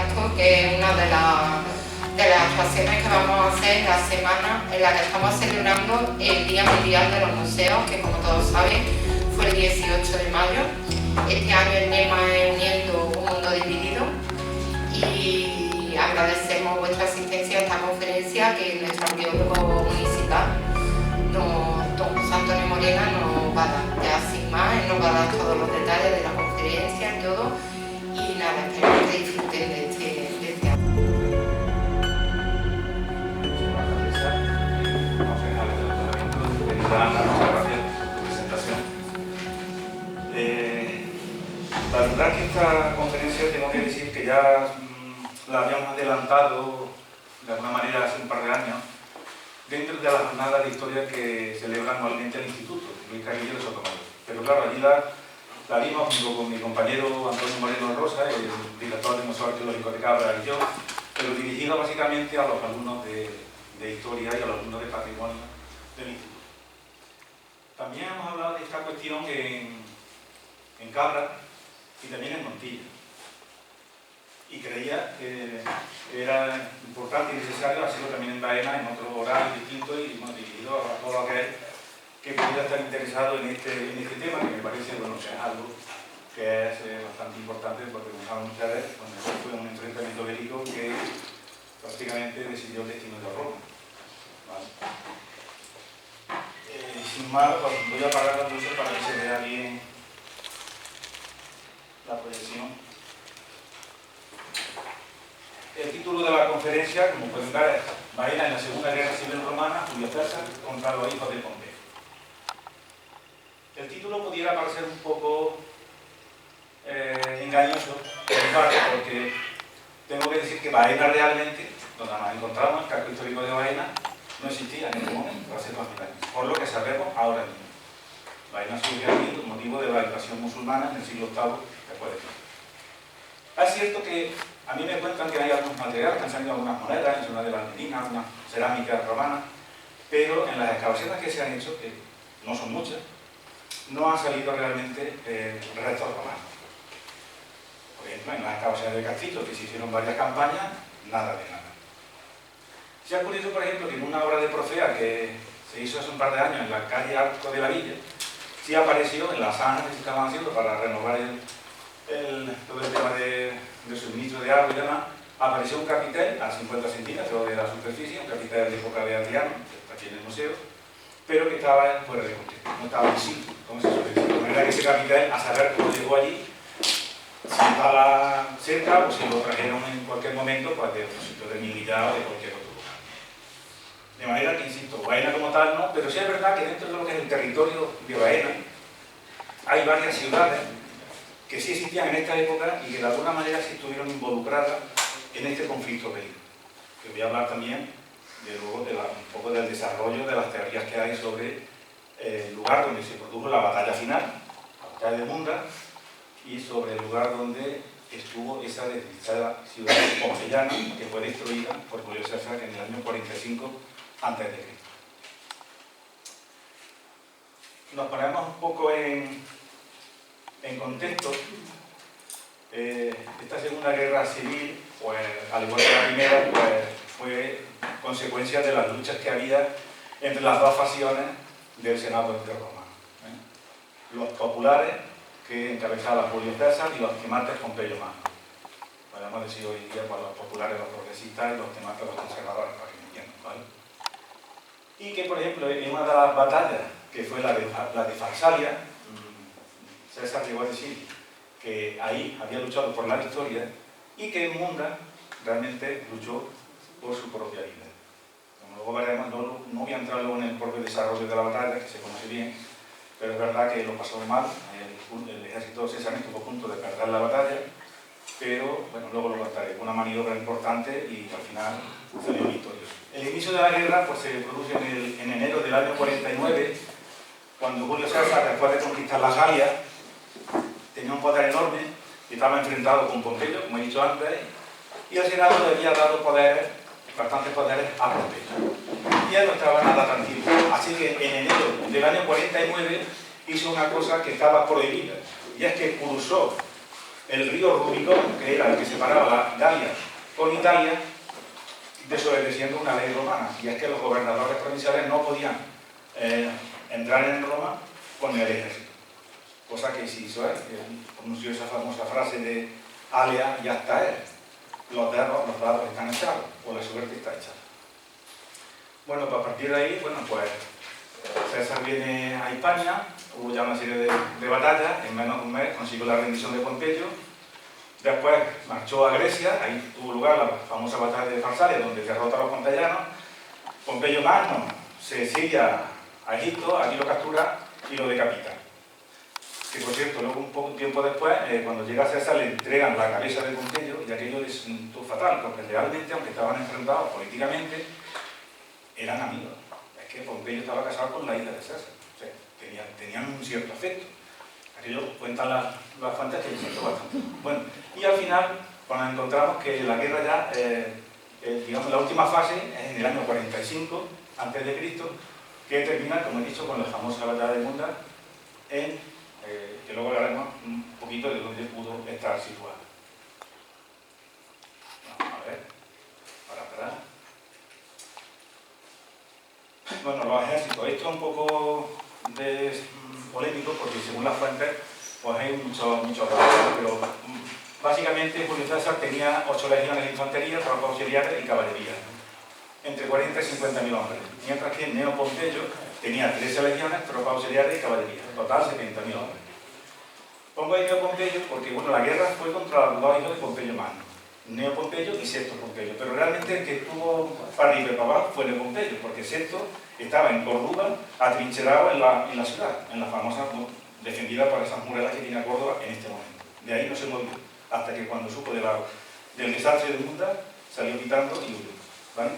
acto, que es una de las actuaciones que vamos a hacer la semana en la que estamos celebrando el Día Mundial de los Museos, que como todos saben fue el 18 de mayo. Este año el lema es Uniendo un mundo dividido, y agradecemos vuestra asistencia a esta conferencia que nuestro arqueólogo municipal, don José Antonio Morena, nos va a dar. Ya sin más, él nos va a dar todos los detalles de la conferencia y todo, y nada, espero que disfruten de este año. La verdad que esta conferencia tengo que decir que ya la habíamos adelantado de alguna manera hace un par de años dentro de la jornada de historia que celebra anualmente el Instituto Luis Carrillo de Sotomayor. Pero claro, allí la vimos junto con mi compañero Antonio Moreno Rosa, el director del Museo Arqueológico de Cabra, y yo, pero dirigido básicamente a los alumnos de historia y a los alumnos de patrimonio del Instituto. También hemos hablado de esta cuestión en Cabra y también en Montilla. Y creía que era importante y necesario hacerlo también en Baena, en otro horario distinto y dirigido a todo aquel que pudiera estar interesado en este tema, que me parece que es algo que es bastante importante, porque como saben ustedes, fue un enfrentamiento bélico que prácticamente decidió el destino de Roma. ¿Vale? Sin más, pues voy a apagar las luces para que se vea bien la proyección. El título de la conferencia, como pueden ver, es Baena en la Segunda Guerra Civil Romana, Julio César contra los hijos de Pompeo. El título pudiera parecer un poco engañoso, porque tengo que decir que Baena realmente, donde nos encontramos, el casco histórico de Baena, no existía en este momento, hace 2000 años, por lo que sabemos ahora mismo. Baena surge aquí con motivo de la invasión musulmana en el siglo VIII después de Cristo. Es cierto que a mí me cuentan que hay algunos materiales que han salido algunas monedas, en zona de las meninas, algunas cerámicas romanas, pero en las excavaciones que se han hecho, que no son muchas, no han salido realmente restos romanos. Por ejemplo, en las excavaciones de Castillo, que se hicieron varias campañas, nada de nada. Se ha curioso, por ejemplo, que en una obra de Profea que se hizo hace un par de años en la calle Arco de la Villa, sí apareció en las zanjas que se estaban haciendo para renovar todo el tema de suministro de agua y demás, apareció un capitel a 50 centímetros de la superficie, un capitel de época de Adriano, que está aquí en el museo, pero que estaba fuera de contexto, no estaba en sitio, como se suele decir. De manera que ese capitel, a saber cómo llegó allí, si estaba cerca o si lo trajeron en cualquier momento, pues de otro sitio de militar o de cualquier otro lugar. De manera que, insisto, Baena como tal no, pero sí es verdad que dentro de lo que es el territorio de Baena hay varias ciudades que sí existían en esta época y que de alguna manera sí estuvieron involucradas en este conflicto bélico. Que voy a hablar también luego un poco del desarrollo de las teorías que hay sobre el lugar donde se produjo la batalla final, la batalla de Munda, y sobre el lugar donde estuvo esa desdichada ciudad pompeyana que fue destruida por Julio César en el año 45 a.C. Nos ponemos un poco en contexto. Esta Segunda Guerra Civil, pues, al igual que la primera, pues, fue consecuencia de las luchas que había entre las dos facciones del Senado romano. Los populares, que encabezaba Julio César, y los timantes Pompeyo Magno. Podemos decir hoy en día pues, los populares, los progresistas, y los timantes, los conservadores, para que me entiendan, ¿vale? Y que, por ejemplo, en una de las batallas, que fue la de Farsalia, César llegó a decir que ahí había luchado por la victoria y que Munda realmente luchó por su propia vida. Como luego veremos, no voy a entrar luego en el propio desarrollo de la batalla, que se conoce bien, pero es verdad que lo pasó mal, el ejército cesarino estuvo a punto de perder la batalla, pero bueno, luego lo contaré, una maniobra importante y al final salió victorioso. El inicio de la guerra pues, se produce en enero del año 49, cuando Julio César, después de conquistar la Galia, tenía un poder enorme y estaba enfrentado con Pompeyo, como he dicho antes, y el Senado le había dado bastantes poderes a Pompeyo. Y él no estaba nada tranquilo. Así que en enero del año 49 hizo una cosa que estaba prohibida, y es que cursó el río Rubicón, que era el que separaba la Galia con Italia, desobedeciendo una ley romana, y es que los gobernadores provinciales no podían entrar en Roma con el ejército. Cosa que se hizo él, pronunció esa famosa frase de alea ya está él. Los dados están echados, o la suerte está echada. Bueno, pues a partir de ahí, bueno, pues César viene a Hispania, hubo ya una serie de batallas, en menos de un mes consiguió la rendición de Pompeyo, después marchó a Grecia, ahí tuvo lugar la famosa batalla de Farsalia, donde derrota a los pompeyanos. Pompeyo Magno se exilia a Egipto, aquí lo captura y lo decapita. Que por cierto, luego un poco tiempo después, cuando llega César, le entregan la cabeza de Pompeyo y aquello es fatal, porque realmente, aunque estaban enfrentados políticamente, eran amigos. Es que Pompeyo estaba casado con la hija de César, o sea, tenían un cierto afecto. Aquello cuentan las fuentes que siento bastante. Bueno, y al final, cuando encontramos que la guerra ya, digamos, la última fase es en el año 45 a.C., que termina, como he dicho, con la famosa batalla de Munda, que luego hablaremos un poquito de dónde pudo estar situada. Vamos a ver, para atrás. Bueno, los ejércitos. Esto es un poco polémico porque según las fuentes pues hay muchos datos, pero básicamente Julio César tenía 8 legiones de infantería, tropas auxiliares y caballería, entre 40 y 50.000 hombres, mientras que Neo Pompeyo tenía 13 legiones, tropas auxiliares y caballería, total 70.000 hombres. Pongo ahí Neo Pompeyo porque bueno, la guerra fue contra los dos hijos de Pompeyo Magno, Neo Pompeyo y Sexto Pompeyo, pero realmente el que estuvo para arriba y para abajo fue Neo Pompeyo, porque Sexto estaba en Córdoba, atrincherado en la ciudad, en la famosa, defendida por esas murallas que tiene Córdoba en este momento. De ahí no se movió, hasta que cuando supo del desastre de Munda, salió quitando y huyó. ¿Vale?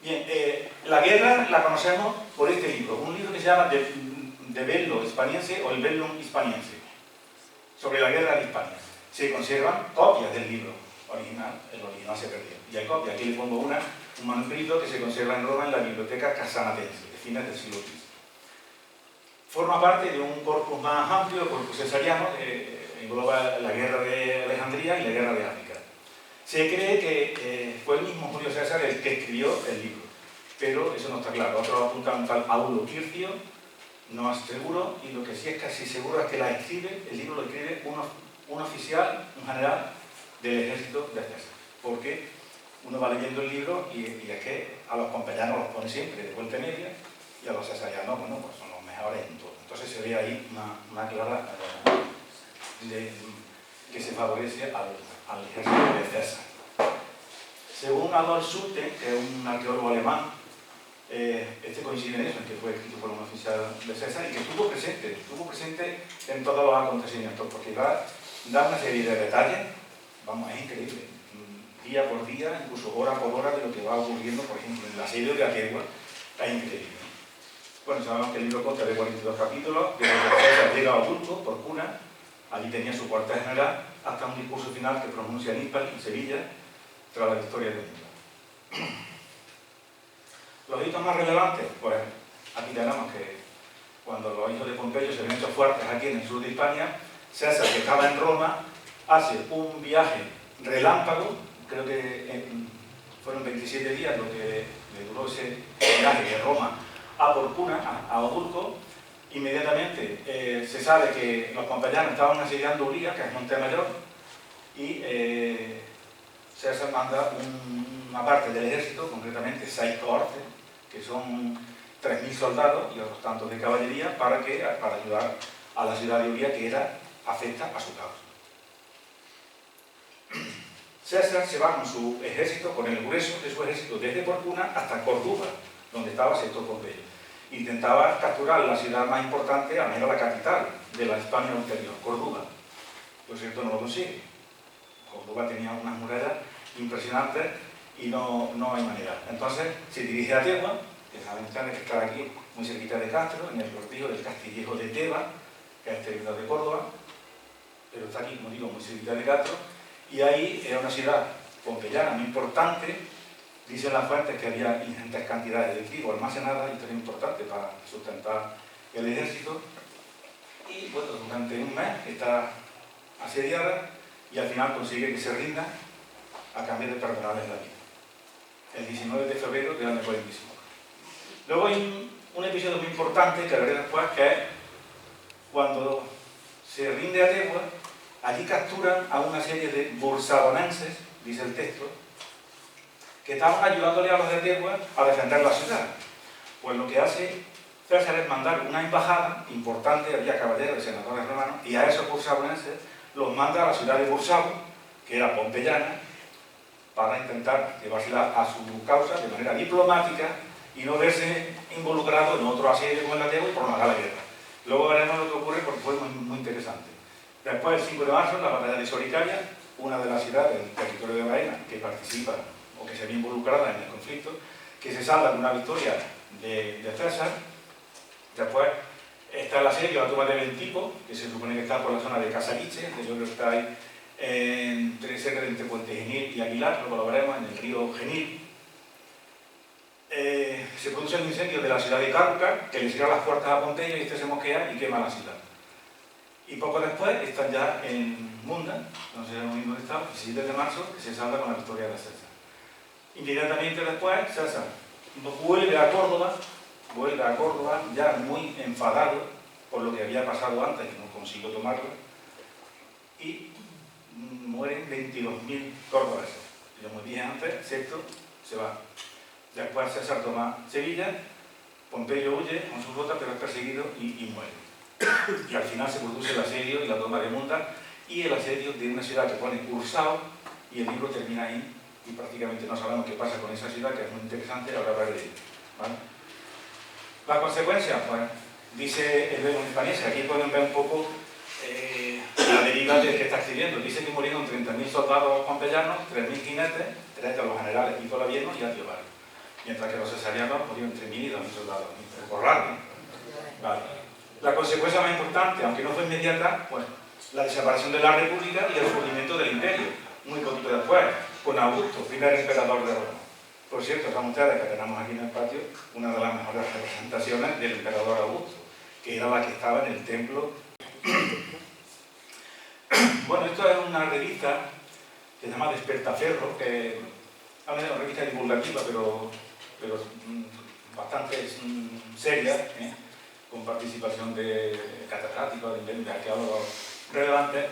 Bien, la guerra la conocemos por este libro, un libro que se llama De Bello Hispaniense o el Bellum Hispaniense, sobre la guerra de Hispania. Se conservan copias del libro original, el original se perdió. Y hay copias, aquí le pongo un manuscrito que se conserva en Roma en la Biblioteca Casanatense, de fines del siglo XV. Forma parte de un corpus más amplio, el corpus cesariano, que engloba la guerra de Alejandría y la guerra de África. Se cree que fue el mismo Julio César el que escribió el libro, pero eso no está claro. Otros apuntan a un tal Aulo Tircio, no es seguro, y lo que sí es casi seguro es que el libro lo escribe un oficial, un general del ejército de César, porque uno va leyendo el libro y es que a los compañeros los pone siempre de vuelta media y a los cesarianos, bueno, pues son los mejores en todo. Entonces se ve ahí una clara que se favorece al ejército de César. Según Adolf Sulte, que es un arqueólogo alemán, este coincide en eso, en que fue escrito por un oficial de César y que estuvo presente en todos los acontecimientos, porque da una serie de detalles, vamos, es increíble, día por día, incluso hora por hora de lo que va ocurriendo, por ejemplo, en el asedio de Aquegua, es increíble. Bueno, sabemos que el libro consta de 42 capítulos, desde que César llega a Augusto, por Cuna, allí tenía su cuartel general, hasta un discurso final que pronuncia en Hispal, en Sevilla, tras la victoria de Munda. Los hitos más relevantes, pues aquí tenemos que cuando los hijos de Pompeyo se ven hechos fuertes aquí en el sur de Hispania, César, que estaba en Roma, hace un viaje relámpago, creo que fueron 27 días lo que le duró ese viaje de Roma a Porcuna, a Odulco. Inmediatamente se sabe que los compañeros estaban asediando Uría, que es Montemayor, y César manda una parte del ejército, concretamente 6 cohortes, que son 3.000 soldados y otros tantos de caballería, para ayudar a la ciudad de Uría, que era afecta a su causa. César se va con su ejército, con el grueso de su ejército, desde Porcuna hasta Córdoba, donde estaba Sexto Pompeyo. Intentaba capturar la ciudad más importante, al menos la capital de la Hispania ulterior, Córdoba. Por cierto, no lo consigue. Córdoba tenía unas murallas impresionantes y no hay manera. Entonces se dirige a Teba, que saben que está aquí, muy cerquita de Castro, en el cortijo del Castillejo de Teba, que es territorio de Córdoba, pero está aquí, como digo, muy cerquita de Castro, y ahí era una ciudad pompeyana muy importante. Dicen las fuentes que había ingentes cantidades de trigo almacenadas, y esto era importante para sustentar el ejército. Y bueno, durante un mes esta asediada y al final consigue que se rinda a cambio de perdonarles la vida. El 19 de febrero del año 45. Luego hay un episodio muy importante que hablaré después, que es cuando se rinde a Tegua. Allí capturan a una serie de bursabonenses, dice el texto, que estaban ayudándole a los de Tegua a defender la ciudad. Pues lo que hace César es mandar una embajada importante, había caballeros y senadores romanos, y a esos bursabonenses los manda a la ciudad de Bursabo, que era pompeyana, para intentar llevársela a su causa de manera diplomática y no verse involucrado en otro asedio con la Tegua y prolongar la guerra. Luego veremos lo que ocurre porque fue muy interesante. Después, el 5 de marzo, la batalla de Soricaria, una de las ciudades del territorio de Baena que participa o que se ve involucrada en el conflicto, que se salda con una victoria de César. Después está el asedio a la toma de Bentipo, que se supone que está por la zona de Casariche, que yo creo que está ahí cerca de entre Puente Genil y Aguilar, luego lo veremos, en el río Genil. Se produce el incendio de la ciudad de Cárruca, que le cierra las puertas a Pompeyo y este se mosquea y quema la ciudad. Y poco después están ya en Munda, no sé dónde está, el 7 de marzo, que se salda con la victoria de César. Inmediatamente después, César vuelve a Córdoba ya muy enfadado por lo que había pasado antes, que no consiguió tomarlo, y mueren 22.000 córdobeses. Yo muy bien antes, Sexto se va. Después César toma Sevilla, Pompeyo huye con su flota, pero es perseguido y muere. Y al final se produce el asedio y la toma de Munda y el asedio de una ciudad que pone Cursao, y el libro termina ahí y prácticamente no sabemos qué pasa con esa ciudad, que es muy interesante, ahora hablaré de ella. ¿Vale? La consecuencia, pues, dice el Bellum Hispaniense, aquí pueden ver un poco la deriva del que está escribiendo. Dice que murieron 30.000 soldados pompeyanos, 3.000 jinetes, 3 de los generales Hipólito Labieno y Atiobar. Mientras que los cesarianos murieron 3.000 y 2.000 soldados. Un poco raro, ¿no? Vale. La consecuencia más importante, aunque no fue inmediata, pues la desaparición de la República y el surgimiento del Imperio, muy poquito después, con Augusto, primer emperador de Roma. Por cierto, saben ustedes que tenemos aquí en el patio una de las mejores representaciones del emperador Augusto, que era la que estaba en el templo. Bueno, esto es una revista que se llama Despertaferro, que es una revista divulgativa, pero bastante seria, con participación de catedráticos, de arqueólogos relevantes,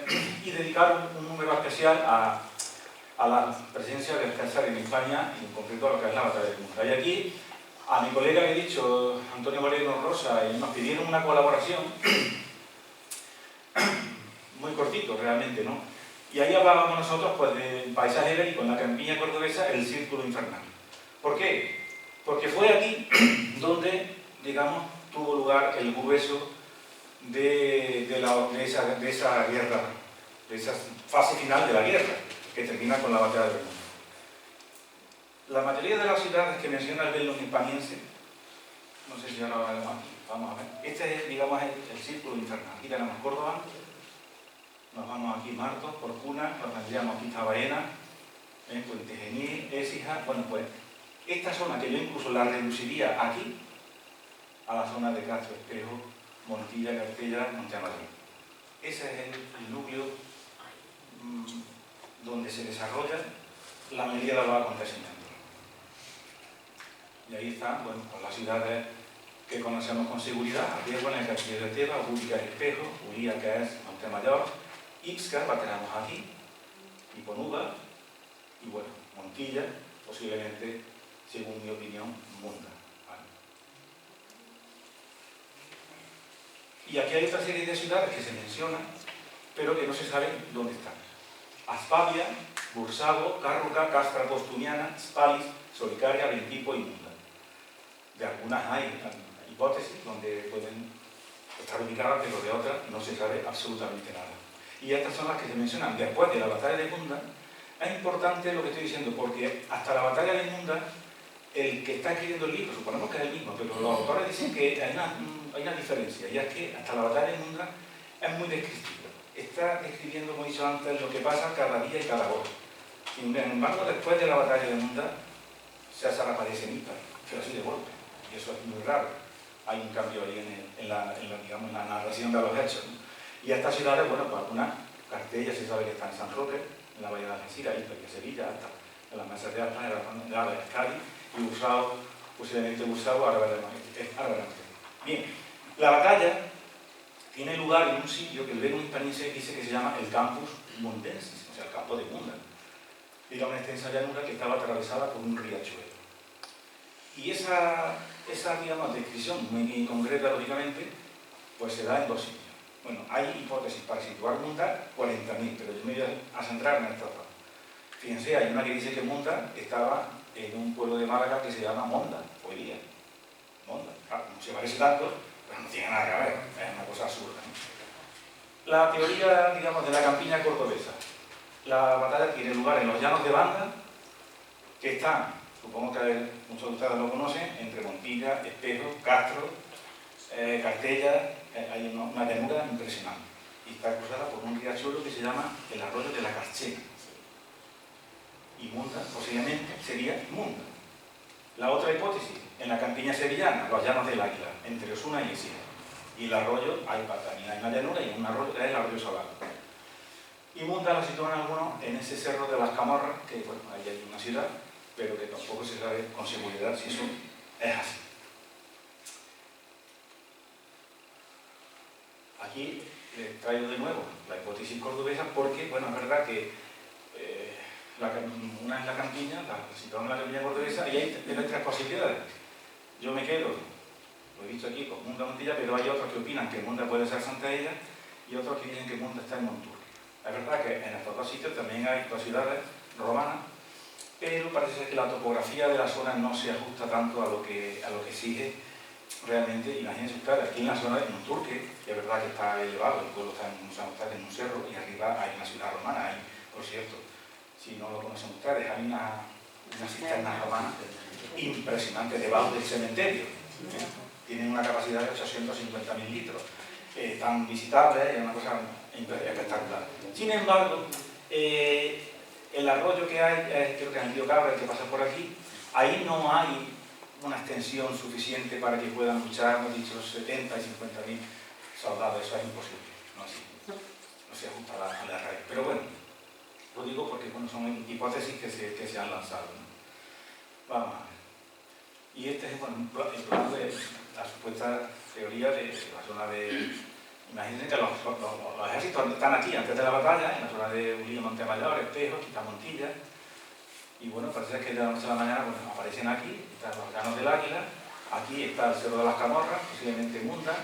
y dedicaron un número especial a la presencia del César en España, y en concreto a lo que es la batalla de Munda. Y aquí, a mi colega que he dicho, Antonio Moreno Rosa, nos pidieron una colaboración muy cortito realmente, ¿no? Y ahí hablábamos nosotros pues, del paisaje ibérico en la campiña cordobesa, el círculo infernal. ¿Por qué? Porque fue aquí donde, digamos, tuvo lugar el grueso de esa guerra, de esa fase final de la guerra, que termina con la batalla de Munda. La mayoría de las ciudades que menciona el Bellum Hispaniense, no sé si ahora lo vemos aquí, vamos a ver. Este es, digamos, el círculo infernal. Aquí tenemos Córdoba, nos vamos aquí Martos, Porcuna, nos vendríamos aquí Baena, Puente Genil, Écija. Bueno, pues esta zona que yo incluso la reduciría aquí a la zona de Castro Espejo, Montilla, Castella, Monteamadrid. Ese es el núcleo donde se desarrolla la mayoría de los acontecimientos. Y ahí están, bueno, pues las ciudades que conocemos con seguridad: Atégua, en el Castillo de Teba, Ubícar, Espejo, Uría, que es Montemayor, Ixcar, la tenemos aquí, Iponuba, y bueno, Montilla, posiblemente, según mi opinión, Munda. ¿Vale? Y aquí hay otra serie de ciudades que se mencionan, pero que no se sabe dónde están. Aspavia, Bursabo, Cárruca, Castra Postuniana, Spalis, Solicaria, Bentipo y Munda. De algunas hay hipótesis donde pueden estar ubicadas, pero de otras no se sabe absolutamente nada. Y estas son las que se mencionan después de la batalla de Munda. Es importante lo que estoy diciendo, porque hasta la batalla de Munda, el que está escribiendo el libro, suponemos que es el mismo, pero los autores dicen que hay una diferencia, y es que hasta la batalla de Munda es muy descriptivo. Está describiendo, como he dicho antes, lo que pasa cada día y cada hora. Sin embargo, después de la batalla de Munda, César aparece en Ípar, pero así de golpe, y eso es muy raro. Hay un cambio ahí en la narración de los hechos, ¿no? Y estas ciudades, bueno, pues algunas Cartella se sabe que está en San Roque, en la bahía de Algeciras, y de Sevilla, hasta en las mesas de Alta, en la Cádiz, y Busao, posiblemente Busao, ahora veremos. Bien, la batalla tiene lugar en un sitio que el Venus Hispaniense dice que se llama el Campus Mundensis, o sea, el campo de Munda. Era una extensa llanura que estaba atravesada por un riachuelo. Y esa digamos, descripción muy concreta, lógicamente, pues se da en dos sitios. Bueno, hay hipótesis para situar Munda, 40.000, pero yo me voy a centrar en esta zona. Fíjense, hay una que dice que Munda estaba en un pueblo de Málaga que se llama Monda, hoy día. Monda, claro, no se parece tanto, pero no tiene nada que ver, es una cosa absurda, ¿no? La teoría, digamos, de la campiña cordobesa. La batalla tiene lugar en los llanos de Banda, que están, supongo que muchos de ustedes lo conocen, entre Montilla, Espejo, Castro, Cartella, hay una llanura impresionante. Y está cruzada por un riachuelo que se llama el arroyo de la Carchena. Y Munda, posiblemente, sería Munda. La otra hipótesis, en la campiña sevillana, los llanos del Águila, entre Osuna y Esina. Y el arroyo, también hay una llanura y un arroyo, es el arroyo Salado. Y Munda la sitúan algunos en ese cerro de las Camorras, que bueno, ahí hay una ciudad, pero que tampoco se sabe con seguridad si eso es así. Aquí les traigo de nuevo la hipótesis cordobesa porque, bueno, es verdad que una es la campiña, la situamos en la campiña cordobesa, y hay tres posibilidades. Yo me quedo, lo he visto aquí, con Munda Montilla, pero hay otros que opinan que Munda puede ser Santa Ella y otros que dicen que Munda está en Monturque. Es verdad que en estos dos sitios también hay dos ciudades romanas, pero parece ser que la topografía de la zona no se ajusta tanto a lo que exige realmente. Imagínense ustedes, aquí en la zona de Monturque, que es verdad que está elevado, el pueblo está en un cerro y arriba hay una ciudad romana, ahí, por cierto, si no lo conocen ustedes, hay una cisterna romana impresionante debajo del cementerio. Tienen una capacidad de 850.000 litros. Tan visitable, es una cosa espectacular. Sin embargo, el arroyo que hay, creo que es el río Cabra, el que pasa por aquí, ahí no hay una extensión suficiente para que puedan luchar, hemos dicho, 70 y 50.000 soldados. Eso es imposible, no se ajusta a la raíz. Pero bueno, lo digo porque bueno, son hipótesis que se han lanzado, ¿no? Vamos a ver. Y este es bueno, el plan de la supuesta teoría de la zona de... Imagínense que los ejércitos están aquí antes de la batalla, en la zona de Ulío, Montemayor, Espejo, Quitamontilla. Y bueno, parece que de la noche a la mañana bueno, aparecen aquí, están los llanos del Águila, aquí está el Cerro de las Camorras, posiblemente Munda,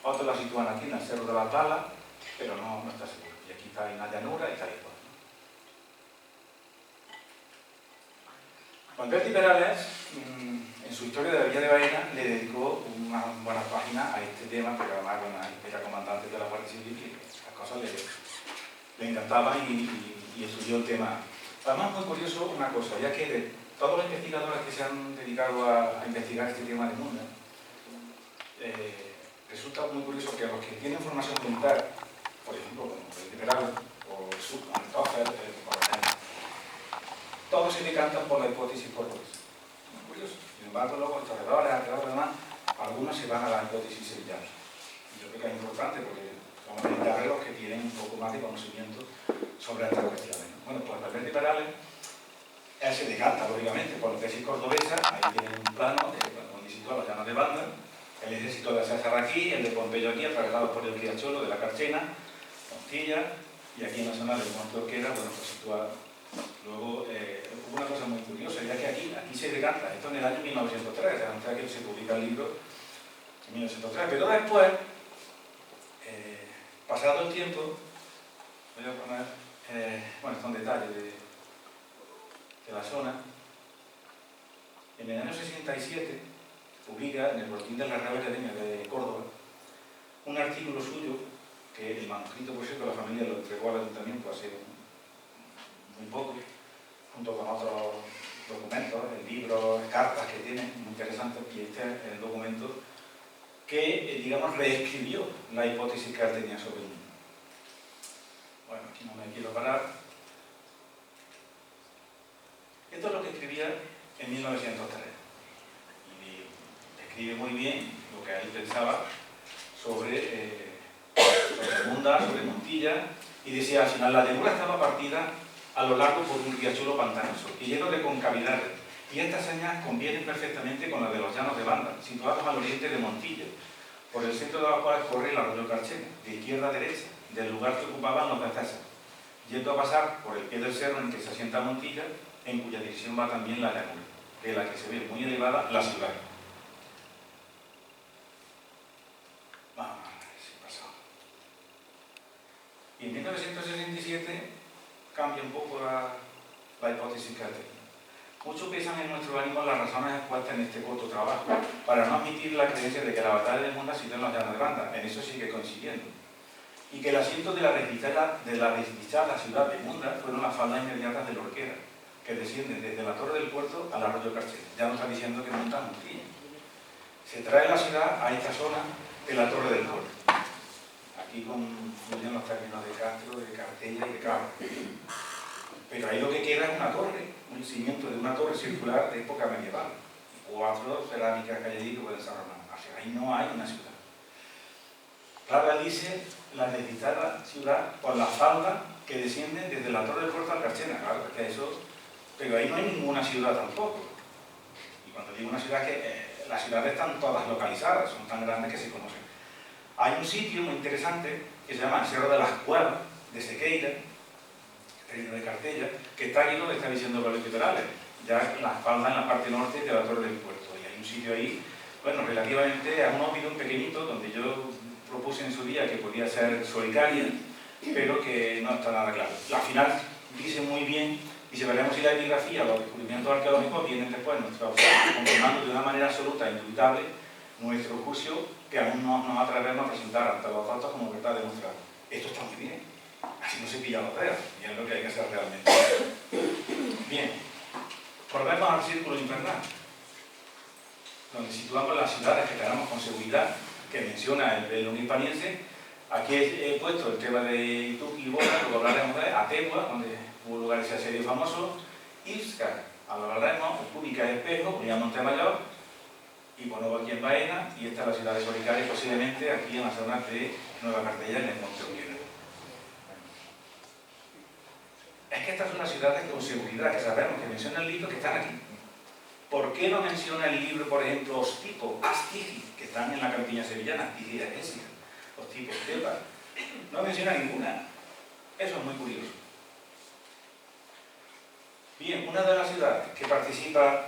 otros la sitúan aquí en el Cerro de las Balas, pero no está seguro. Y aquí está en la llanura y tal y cual. Alberti Perales, en su historia de la Villa de Baena, le dedicó una buena página a este tema, porque además bueno, era comandante de la Guardia Civil y las cosas le encantaban y estudió el tema. Además, muy curioso una cosa, ya que de todos los investigadores que se han dedicado a investigar este tema de Munda, resulta muy curioso que los que tienen formación militar, por ejemplo, como Alberti Perales o Antófer, por ejemplo, todos se decantan por la hipótesis cordobesa. Muy curioso. Sin embargo, luego historiadores, arqueólogos y demás, algunos se van a la hipótesis sevillana. Yo creo que es importante porque son militares los que tienen un poco más de conocimiento sobre estas cuestiones, ¿no? Bueno, pues Alberti Perales, él se decanta, lógicamente, por la tesis cordobesa. Ahí tienen un plano donde sitúa los llanos de Banda, el ejército de César aquí, el de Pompeyo aquí, atravesado por el riachuelo de la Carchena, Montilla, y aquí en la zona del Monte Orquera, bueno, pues sitúa. Luego, hubo una cosa muy curiosa, ya que aquí se decanta, esto en el año 1903, antes de que se publica el libro en 1903, pero después, pasado el tiempo, voy a poner, bueno, son detalles de la zona. En el año 67 publica en el Boletín de la Real Academia de Córdoba un artículo suyo, que el manuscrito, por cierto, la familia lo entregó al ayuntamiento hace muy poco, junto con otros documentos, libros, cartas que tiene, muy interesantes, y este es el documento que, digamos, reescribió la hipótesis que él tenía sobre el mundo. Bueno, aquí no me quiero parar. Esto es lo que escribía en 1903. Y describe muy bien lo que él pensaba sobre Munda, sobre Montilla Y decía, al final, la llanura estaba partida a lo largo por un riachuelo pantanoso y lleno de concavidades. Y estas señas convienen perfectamente con las de los llanos de Banda, situados al oriente de Montilla, por el centro de las cuales corre el arroyo Carchena, de izquierda a derecha, del lugar que ocupaban los de César, yendo a pasar por el pie del cerro en que se asienta Montilla, en cuya dirección va también la llanura, de la que se ve muy elevada la ciudad. Vamos a ver si pasa. Y en 1967 cambia un poco la hipótesis que ha tenido. Mucho pesan en nuestro ánimo las razones expuestas en este corto trabajo, para no admitir la creencia de que la batalla de Munda ha sido en los llanos de Banda, en eso sigue coincidiendo, y que el asiento de la desdichada ciudad de Munda fueron las faldas inmediatas de Lorquera, que descienden desde la torre del puerto al arroyo Carchena. Ya nos está diciendo que Munda es un río. Se trae la ciudad a esta zona de la torre del puerto. Aquí confluyen los términos de Castro, de Cartella y de Cabo. Pero ahí lo que queda es una torre, un cimiento de una torre circular de época medieval. 4 cerámicas que hay allí que pueden ser romanas. Hacia ahí no hay una ciudad. Claro, él dice la desdichada ciudad por la falda que descienden desde la torre del puerto al Carchena. Claro, porque eso. Pero ahí no hay ninguna ciudad tampoco. Y cuando digo una ciudad, que las ciudades están todas localizadas, son tan grandes que se conocen. Hay un sitio muy interesante que se llama el Cerro de las Cuevas, de Sequeira, de Cartella, que está aquí donde está diciendo los literales, ya las faldas en la parte norte de la torre del puerto. Y hay un sitio ahí, bueno, relativamente a un ópidum pequeñito, donde yo propuse en su día que podía ser solicaria, pero que no está nada claro. Al final dice muy bien, y si veremos si la epigrafía, los descubrimientos arqueológicos vienen después en nuestra obra, confirmando de una manera absoluta e indubitable nuestro juicio que aún no nos atrevemos a presentar ante los datos como verdad demostrada. Esto está muy bien, así no se pilla los dedos, y es lo que hay que hacer realmente. Bien, volvemos al círculo infernal, donde situamos las ciudades que tenemos con seguridad, que menciona el unipaniense. Aquí he puesto el tema de Ituki y Bora, luego hablaremos de Ategua, donde hubo lugar ese asedio famoso, Íscar, hablaremos, Cúbica de Espejo, Unidad Montemayor, y Bonobo aquí en Baena, y esta es la ciudad de Solicaria, posiblemente aquí en la zona de Nueva Cartella, en el Monte Oquera. Es que estas son las ciudades con seguridad, que sabemos, que menciona el libro, que están aquí. ¿Por qué no menciona el libro, por ejemplo, Ostipo, Astigi, que están en la campiña sevillana, Astigi de Agesia, Ostipo, Tepa? No menciona ninguna. Eso es muy curioso. Bien, una de las ciudades que participa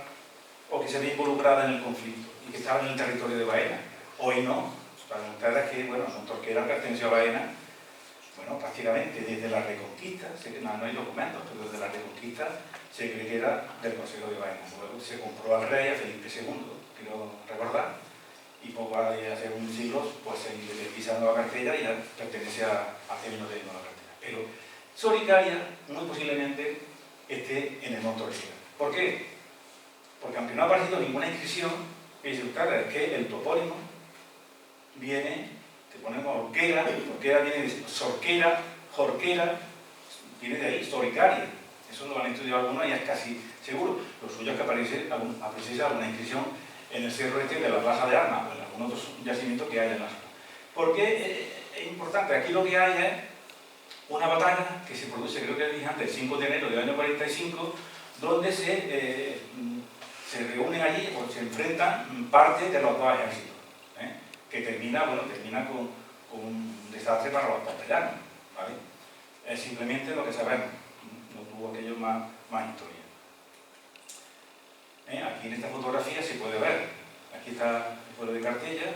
o que se ve involucrada en el conflicto y que estaba en el territorio de Baena, hoy no. Para ustedes que, bueno, Montorquera perteneció a Baena, bueno, prácticamente desde la Reconquista, no hay documentos, pero desde la Reconquista se cree que era del Consejo de Baena. Luego se compró al rey, a Felipe II, quiero recordar, y poco hace unos siglos pues se independizó a Nueva Cartella y ya pertenece a términos de Nueva Cartella. Pero Solicaria muy posiblemente esté en el Montorquera. ¿Por qué? Porque aunque no ha aparecido ninguna inscripción, fíjense ustedes que el topónimo viene, te ponemos Orquera, Orquera viene de Sorquera, Jorquera, viene de ahí, Solicaria. Eso lo han estudiado algunos y es casi seguro. Lo suyo es que aparece alguna inscripción en el cerro este de la Plaza de Armas o en algún otro yacimiento que haya en la zona. ¿Por qué es importante? Aquí lo que hay es una batalla que se produce, creo que dije antes, el 5 de enero del año 45, donde se reúnen allí o se enfrentan parte de los dos ejércitos, que termina con un desastre para los castellanos, ¿vale? Es simplemente lo que sabemos, no tuvo aquello más historia. Aquí en esta fotografía se puede ver, aquí está el pueblo de Cartella,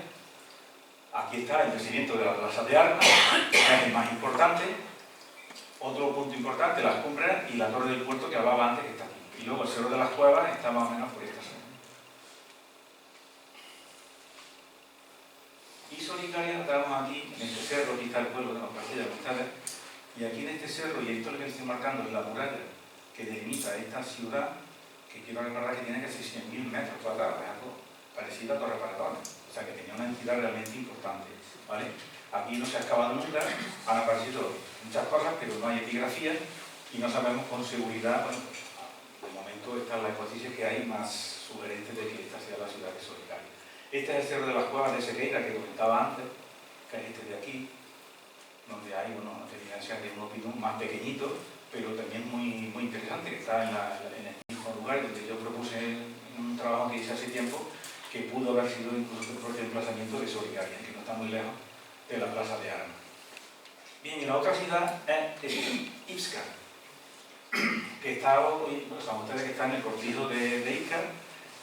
aquí está el yacimiento de la Plaza de Armas, que es el más importante. Otro punto importante, las cumbres y la torre del puerto que hablaba antes, que está aquí. Y luego el Cerro de las Cuevas está más o menos por esta zona. Y Solicaria, estamos aquí, en este cerro, aquí está el pueblo de los Cartella, y aquí en este cerro, y esto es lo que estoy marcando, es la muralla que delimita esta ciudad, que quiero recordar que tiene casi 100.000 metros cuadrados, es algo parecido a Torre Paradona, o sea que tenía una entidad realmente importante, ¿vale? Aquí no se ha excavado nunca, han aparecido muchas cosas, pero no hay epigrafía y no sabemos con seguridad, bueno, de momento está la hipótesis que hay más sugerente de que esta sea la ciudad de Solicaria. Este es el Cerro de las Cuevas de Sequeira que comentaba antes, que es este de aquí. donde hay evidencias de un opinum más pequeñito, pero también muy, muy interesante, que está en el mismo lugar donde yo propuse en un trabajo que hice hace tiempo, que pudo haber sido incluso el propio emplazamiento de Soligaria, que no está muy lejos de la plaza de Armas. Bien, y la otra ciudad es Ipsca, que está, bueno, saben ustedes que está en el cortijo de Íscar,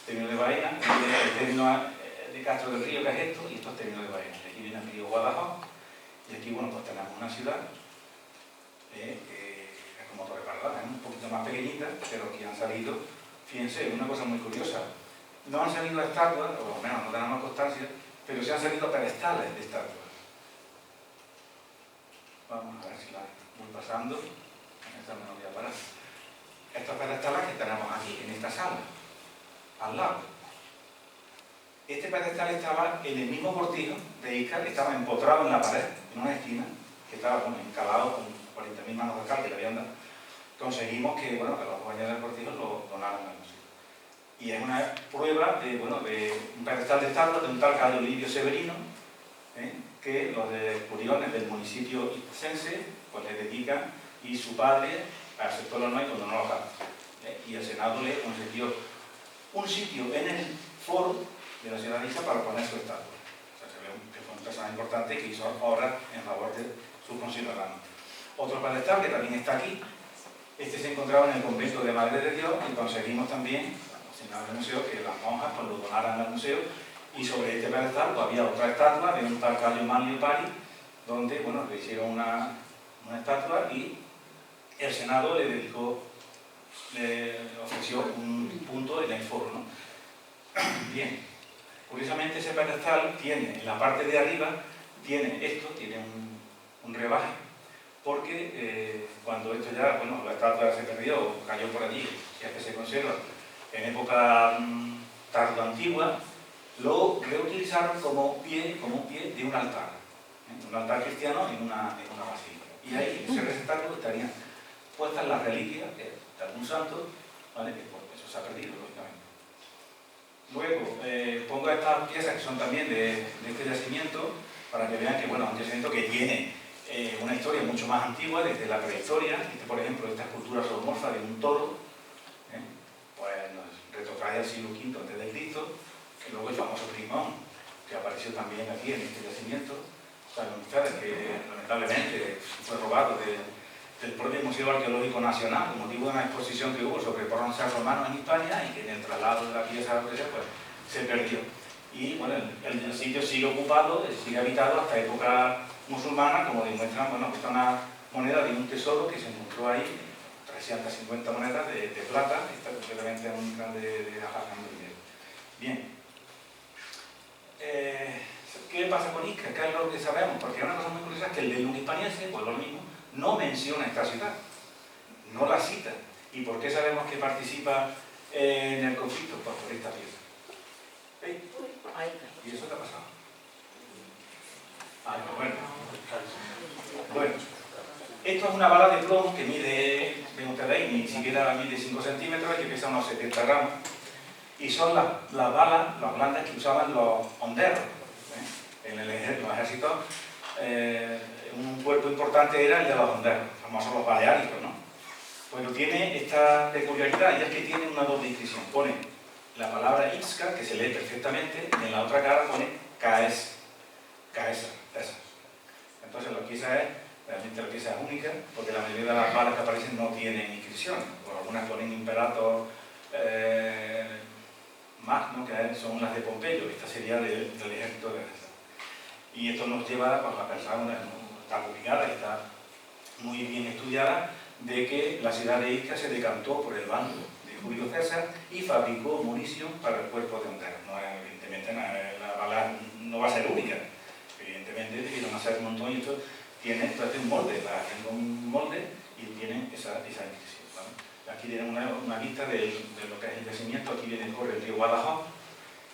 término de Baena, el término de Castro del Río, que es esto, y esto es término de Baena. Aquí viene el río Guadalajara, y aquí, bueno, pues tenemos una ciudad que es como Torrepardana, un poquito más pequeñita, pero aquí han salido, fíjense, una cosa muy curiosa, no han salido estatuas, o al menos no tenemos constancia, pero sí han salido pedestales de estatuas. Vamos a ver si la voy pasando. Esta me lo voy a parar. Estos pedestales que tenemos aquí, en esta sala, al lado. Este pedestal estaba en el mismo cortijo de Íscar, estaba empotrado en la pared, en una esquina, que estaba encalado con 40.000 manos de cal que le habían dado. Conseguimos que, bueno, que los dueños del cortijo lo donaran al museo. Y es una prueba de, bueno, de un pedestal de estatua de un tal Cayo Livio Severino, que los de Curiones del municipio ipsense pues le dedican, y su padre aceptó el honor y condonó los gastos. Y el Senado le concedió un sitio en el foro de la ciudad de Ipsa para poner su estatua. O sea, se ve que fue un personaje importante que hizo obras en favor de sus conciudadanos. Otro pedestal que también está aquí, este se encontraba en el convento de Madre de Dios, y conseguimos también, al Senado del museo, que las monjas pues, lo donaran al museo. Y sobre este pedestal pues, había otra estatua de un tal Cayo Manlio Pari, donde bueno, le hicieron una estatua y el Senado le ofreció un punto en el foro, ¿no? Bien, curiosamente ese pedestal tiene, en la parte de arriba, tiene un rebaje, porque cuando esto ya, bueno, la estatua se perdió o cayó por allí, ya que se conserva en época tardo antigua, lo reutilizaron como un pie de un altar cristiano en una basílica. Y ahí, en ese receptáculo, estarían puestas las reliquias de algún santo, ¿vale? Que pues, eso se ha perdido, lógicamente. Luego, pongo estas piezas que son también de este yacimiento, para que vean que, bueno, es un yacimiento que tiene una historia mucho más antigua, desde la prehistoria. Por ejemplo, esta escultura zoomorfa de un toro, pues nos retrotrae al siglo V a.C., y luego el famoso Primón, que apareció también aquí en este yacimiento. Saben ustedes que lamentablemente fue robado del propio Museo Arqueológico Nacional, con motivo de una exposición que hubo sobre bronces romanos en Hispania, y que en el traslado de la pieza pues, se perdió. Y bueno, el sitio sigue ocupado, sigue habitado hasta época musulmana, como demuestran, bueno, esta es una moneda de un tesoro que se encontró ahí, 350 monedas de plata, esta completamente un grande de Alejandro I. Bien. ¿Qué pasa con Íscar? ¿Qué es lo que sabemos? Porque una cosa muy curiosa es que el de un hispaniense, pues lo mismo, no menciona esta ciudad, no la cita. ¿Y por qué sabemos que participa en el conflicto? Pues por esta pieza. ¿Veis? ¿Y eso qué ha pasado? Bueno, esto es una bala de plomo que mide, ven ustedes ahí, ni siquiera mide 5 centímetros, que pesa unos 70 gramos. Y son las balas, las blandas que usaban los honderos. En los ejércitos, un cuerpo importante era el de los honderos, famosos los baleáricos, ¿no? Pues tiene esta peculiaridad, y es que tiene una doble inscripción. Pone la palabra Ipsca, que se lee perfectamente, y en la otra cara pone Caesa. Entonces la pieza es, realmente la pieza es única, porque la mayoría de las balas que aparecen no tienen inscripción. Por algunas ponen Imperator Magno, que son las de Pompeyo. Esta sería del ejército de César. Y esto nos lleva pues, a pensar, está publicada y está muy bien estudiada, de que la ciudad de Íscar se decantó por el bando de Julio César y fabricó munición para el cuerpo de honderos. No, evidentemente la bala no va a ser única, evidentemente debieron hacer un montón, y esto tiene un molde, tengo un molde y tienen esa inscripción, ¿vale? Aquí tienen una vista de lo que es el yacimiento. Aquí corre el río Guadalajara,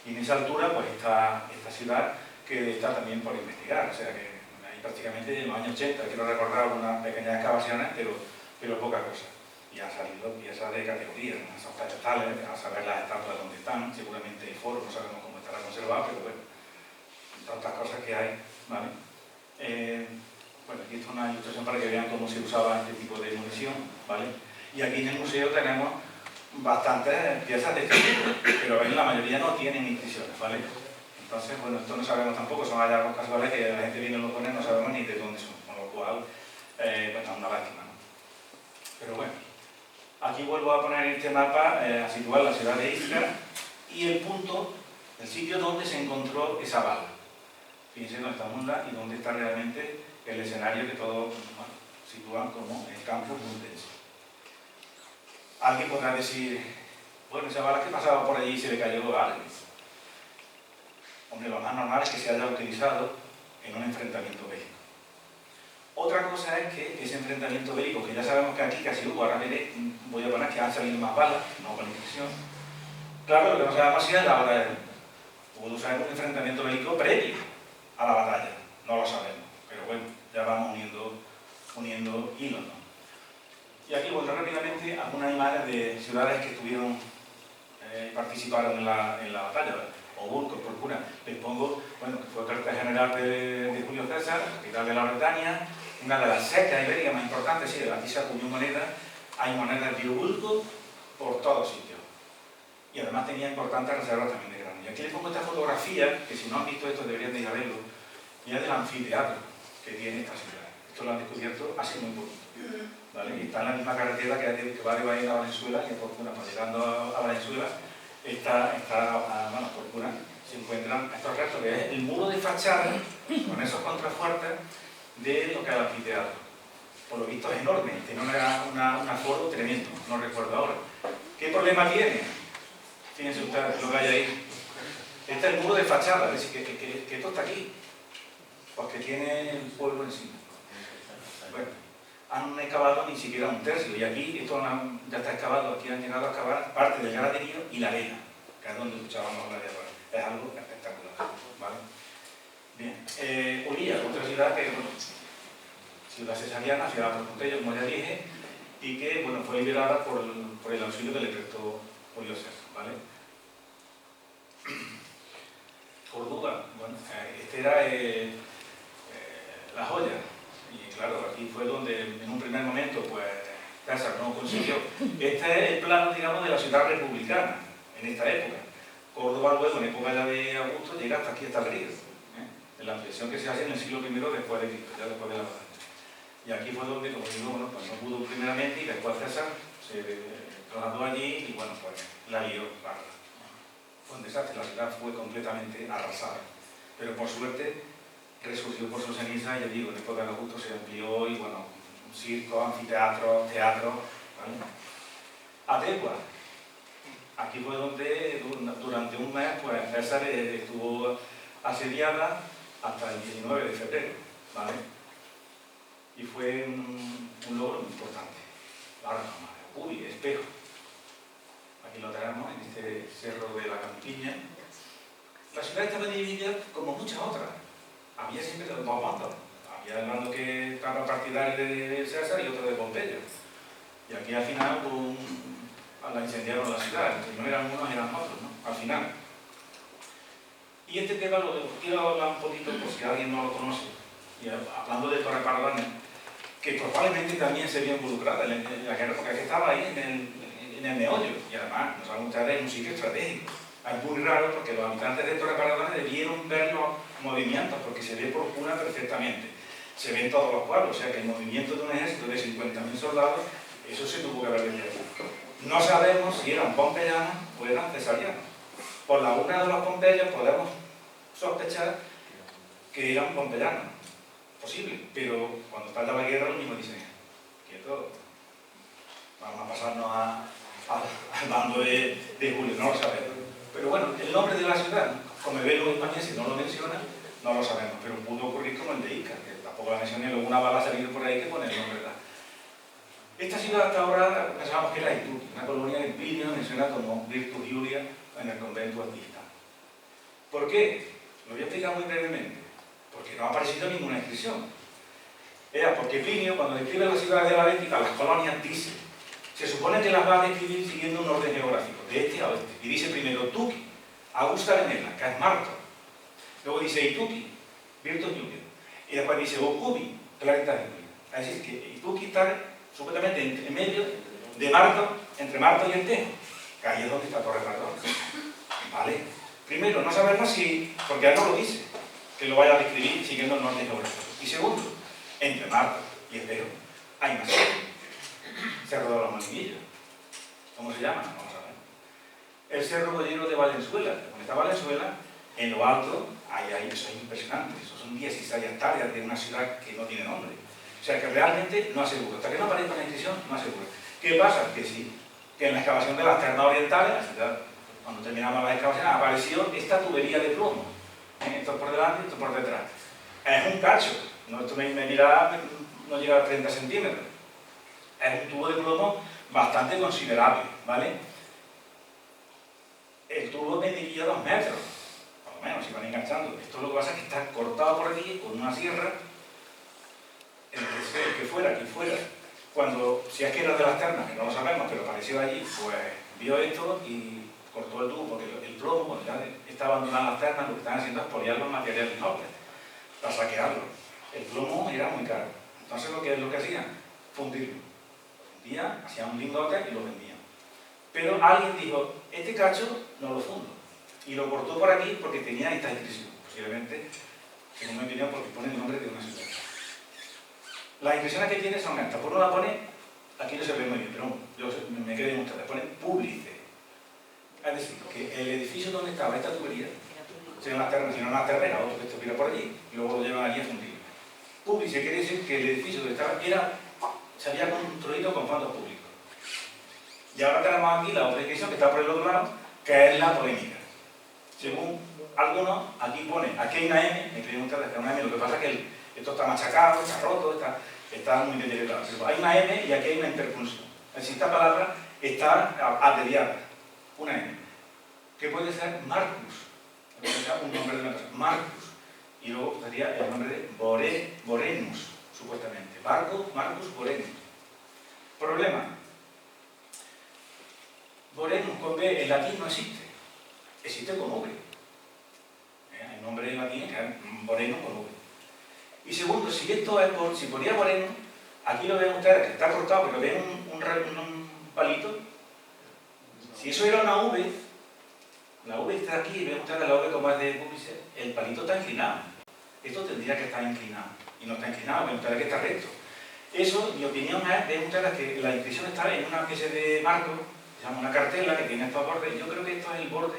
y en esa altura pues está esta ciudad, que está también por investigar. O sea que ahí prácticamente en los años 80, quiero recordar unas pequeñas excavaciones, pero poca cosa. Y han salido piezas de categoría, esos pedestales, a saber las estatuas donde están, seguramente hay foros, no sabemos cómo estará conservado, pero bueno, tantas cosas que hay, ¿vale? Bueno, aquí está una ilustración para que vean cómo se usaba este tipo de munición, ¿vale? Y aquí en el museo tenemos bastantes piezas de este tipo, pero la mayoría no tienen inscripciones, ¿vale? Entonces, bueno, esto no sabemos tampoco, son hallazgos casuales que la gente viene y los pone, no sabemos ni de dónde son, con lo cual, bueno, una lástima, ¿no? Pero bueno, aquí vuelvo a poner en este mapa, a situar la ciudad de Iscar y el punto, el sitio donde se encontró esa bala. Fíjense dónde está Munda y dónde está realmente el escenario que todos, bueno, sitúan como el campo mundense. Alguien podrá decir, bueno, esa bala que pasaba por allí y se le cayó a alguien. Hombre, lo más normal es que se haya utilizado en un enfrentamiento bélico. Otra cosa es que ese enfrentamiento bélico, que ya sabemos que aquí casi hubo, ahora veré, voy a poner que han salido más balas, no con inscripción. Claro, lo que no sabemos si es la hora de pudo usar un enfrentamiento bélico previo a la batalla, no lo sabemos, pero bueno, ya vamos uniendo hilos, ¿no? Y aquí vuelvo rápidamente a una imagen de ciudades que estuvieron, participaron en la batalla, ¿vale? Oburgo, Porcuna, les pongo, bueno, que fue carta general de Julio César, capital de la Bretaña, una de las secas ibéricas más importantes, sí, aquí se acuñó moneda, hay monedas de Oburgo por todos sitios. Y además tenía importantes reservas también de grano. Y aquí les pongo esta fotografía, que si no han visto esto deberían de ir a verlo, y es del anfiteatro que tiene esta ciudad. Esto lo han descubierto hace muy poquito, ¿vale? Y está en la misma carretera que va de Baena a Valenzuela, y por Porcuna, llegando a Valenzuela, bueno, Porcuna, se encuentran estos restos, que es el muro de fachada, con esos contrafuertes de lo que es el anfiteatro. Por lo visto es enorme, tiene un aforo tremendo, no recuerdo ahora. ¿Qué problema tiene? Fíjense ustedes lo que hay ahí. Este es el muro de fachada, es decir, que esto está aquí, porque tiene el pueblo encima. Bueno, han excavado ni siquiera un tercio, y aquí esto ya está excavado, aquí han llegado a excavar parte del graderío y la arena, que es donde escuchábamos hablar de ahora. Es algo espectacular, ¿vale? Bien, Orilla, otra ciudad que, bueno, ciudad cesariana, ciudad por Pompeyo, como ya dije, y que, bueno, fue liberada por el auxilio que le prestó Julio César, ¿vale? Córdoba, bueno, este era la joya, y claro, aquí fue donde en un primer momento, pues, César no consiguió. Este es el plano, digamos, de la ciudad republicana, en esta época. Córdoba luego, en época ya de Augusto, llega hasta aquí, hasta el río, en la ampliación que se hace en el siglo I después de Cristo, ya después de la batalla. Y aquí fue donde, como digo, bueno, pues no pudo primeramente, y después César se trasladó allí y, bueno, pues la lió parda. Fue un desastre, la ciudad fue completamente arrasada. Pero por suerte resurgió por sus cenizas, y ya digo, después de Augusto se amplió y, bueno, un circo, anfiteatro, teatro, ¿vale? Ategua. Aquí fue donde durante un mes, pues César estuvo asediada hasta el 19 de febrero, ¿vale? Y fue un logro muy importante. Ahora no más. Uy, Espejo. Aquí lo tenemos, en este cerro de la Campiña. La ciudad estaba dividida como muchas otras. Había siempre dos bandos. Había el bando que estaba partidario de César y otro de Pompeyo. Y aquí al final la incendiaron la ciudad. Que no eran unos, eran otros, ¿no? Al final. Y este tema lo quiero hablar un poquito por si alguien no lo conoce. Y hablando de Torre Pardones, que probablemente también se vio involucrada en la guerra, porque aquí estaba ahí en el meollo, y además, no saben ustedes, es un sitio estratégico. Es muy raro porque los habitantes de Torre Pardones debieron ver los movimientos, porque se ve por Porcuna perfectamente. Se ven todos los cuadros, o sea que el movimiento de un ejército de 50.000 soldados, eso se tuvo que haber visto. No sabemos si eran pompeyanos o eran cesarianos. Por la urna de los pompeyos podemos sospechar que eran pompeyanos. Posible, pero cuando está la guerra los mismos dicen, quieto, vamos a pasarnos al bando de Julio, no lo sabemos. Pero bueno, el nombre de la ciudad, como ven los españoles, no lo mencionan, no lo sabemos, pero pudo ocurrir como el de Ica, que tampoco la mencioné, luego una bala ha salido por ahí que pone el nombre de la. Esta ciudad hasta ahora pensábamos que era Ituki, una colonia que Plinio menciona como Virtus Julia en el convento altista. ¿Por qué? Lo voy a explicar muy brevemente. Porque no ha aparecido ninguna inscripción. Era porque Plinio, cuando describe las ciudades de la Bética, las colonias, dice, se supone que las va a describir siguiendo un orden geográfico, de este a oeste. Y dice primero Tuki, Augusta Venela, que es Marto. Luego dice Ituki, Virtus Julia. Y después dice Ocubi, clarita de Huelva. Es decir, que tú quitar supuestamente en medio de Marto, entre Marto y el Tejo, que ahí es donde está Torre Pardón. ¿Vale? Primero, no sabemos si, porque él no lo dice, que lo vaya a describir siguiendo el norte geográfico. Y segundo, entre Marto y el Tejo hay más Cerro de los Molinillos. ¿Cómo se llama? No lo sabemos. El Cerro Bollero de Valenzuela. Donde está Valenzuela, en lo alto, eso es impresionante. Eso son 16 hectáreas de una ciudad que no tiene nombre. O sea que realmente no asegura. Hasta que no aparezca una inscripción, no asegura. ¿Qué pasa? Que sí, que en la excavación de las ternas orientales, cuando terminamos las excavaciones, apareció esta tubería de plomo. Esto por delante y esto por detrás. Es un cacho. No, esto me mirará, no llega a 30 centímetros. Es un tubo de plomo bastante considerable, ¿vale? El tubo mediría 2 metros, por lo menos, si van enganchando. Esto lo que pasa es que está cortado por aquí con una sierra. El que fuera, quien fuera, cuando, si es que era de las ternas, que no lo sabemos, pero apareció allí, pues vio esto y cortó el tubo, porque el plomo, cuando ya está abandonando las ternas, lo que están haciendo es poliar los materiales nobles, para saquearlo. El plomo era muy caro. Entonces, lo que hacían? Fundirlo. Fundían, hacían un lingote y lo vendían. Pero alguien dijo, este cacho no lo fundo. Y lo cortó por aquí porque tenía esta inscripción. Posiblemente, según mi opinión, porque pone el nombre de una ciudad. Las inscripciones que tiene son estas. Por una pone, aquí no se ve muy bien, pero yo me quedé en ustedes, pone Públice. Es decir, que el edificio donde estaba esta tubería, si no una terrera, otro que estuviera por allí, y luego lo llevan allí a fundir. Públice quiere decir que el edificio donde estaba se había construido con fondos públicos. Y ahora tenemos aquí la otra inscripción que está por el otro lado, que es la polémica. Según algunos, aquí pone, aquí hay una M, me creen ustedes que es una M, lo que pasa es que esto está machacado, está roto, está muy deteriorado. Hay una M y aquí hay una interpunción. Es decir, esta palabra está aderiada, una M, que puede ser Marcus, puede ser un nombre de una persona, Marcus, y luego sería el nombre de Borenus, supuestamente. Marcus Borenus. Problema. Borenus con B en latín no existe, existe con V. El nombre en latín es Borenus con V. Y segundo, si esto es si ponía Borenus, aquí lo ven ustedes que está cortado, pero ven un palito. Si eso era una V, la V está aquí, y ven ustedes la V como es de Públice, el palito está inclinado. Esto tendría que estar inclinado. Y no está inclinado, ven ustedes que está recto. Eso, mi opinión es, ven ustedes que la inscripción está en una especie de marco, se llama una cartela que tiene estos bordes. Yo creo que esto es el borde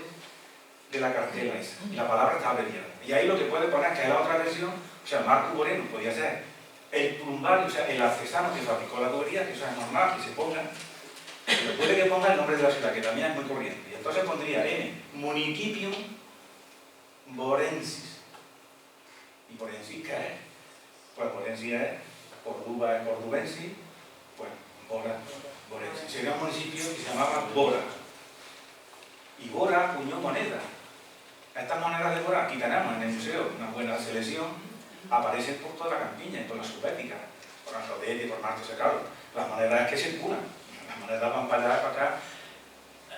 de la cartela esa. Y la palabra está abreviada. Y ahí lo que puede poner, que es la otra versión, o sea, Marcus Borenus podría ser el plumbario, o sea, el artesano que fabricó la tubería, que eso es normal, que se ponga. Pero puede que ponga el nombre de la ciudad, que también es muy corriente. Y entonces pondría N, Municipium Borensis. ¿Y Borensis qué es? Pues Borensis es Córdoba, es cordubensis, pues Bora, Borensis. Sería un municipio que se llamaba Bora. Y Bora acuñó monedas. Estas monedas de Bora, aquí tenemos en el museo una buena selección, aparecen por toda la campiña, en toda la subbética, por Anrodete, por Marto Secado. Las monedas que circulan, las monedas van para allá, para acá.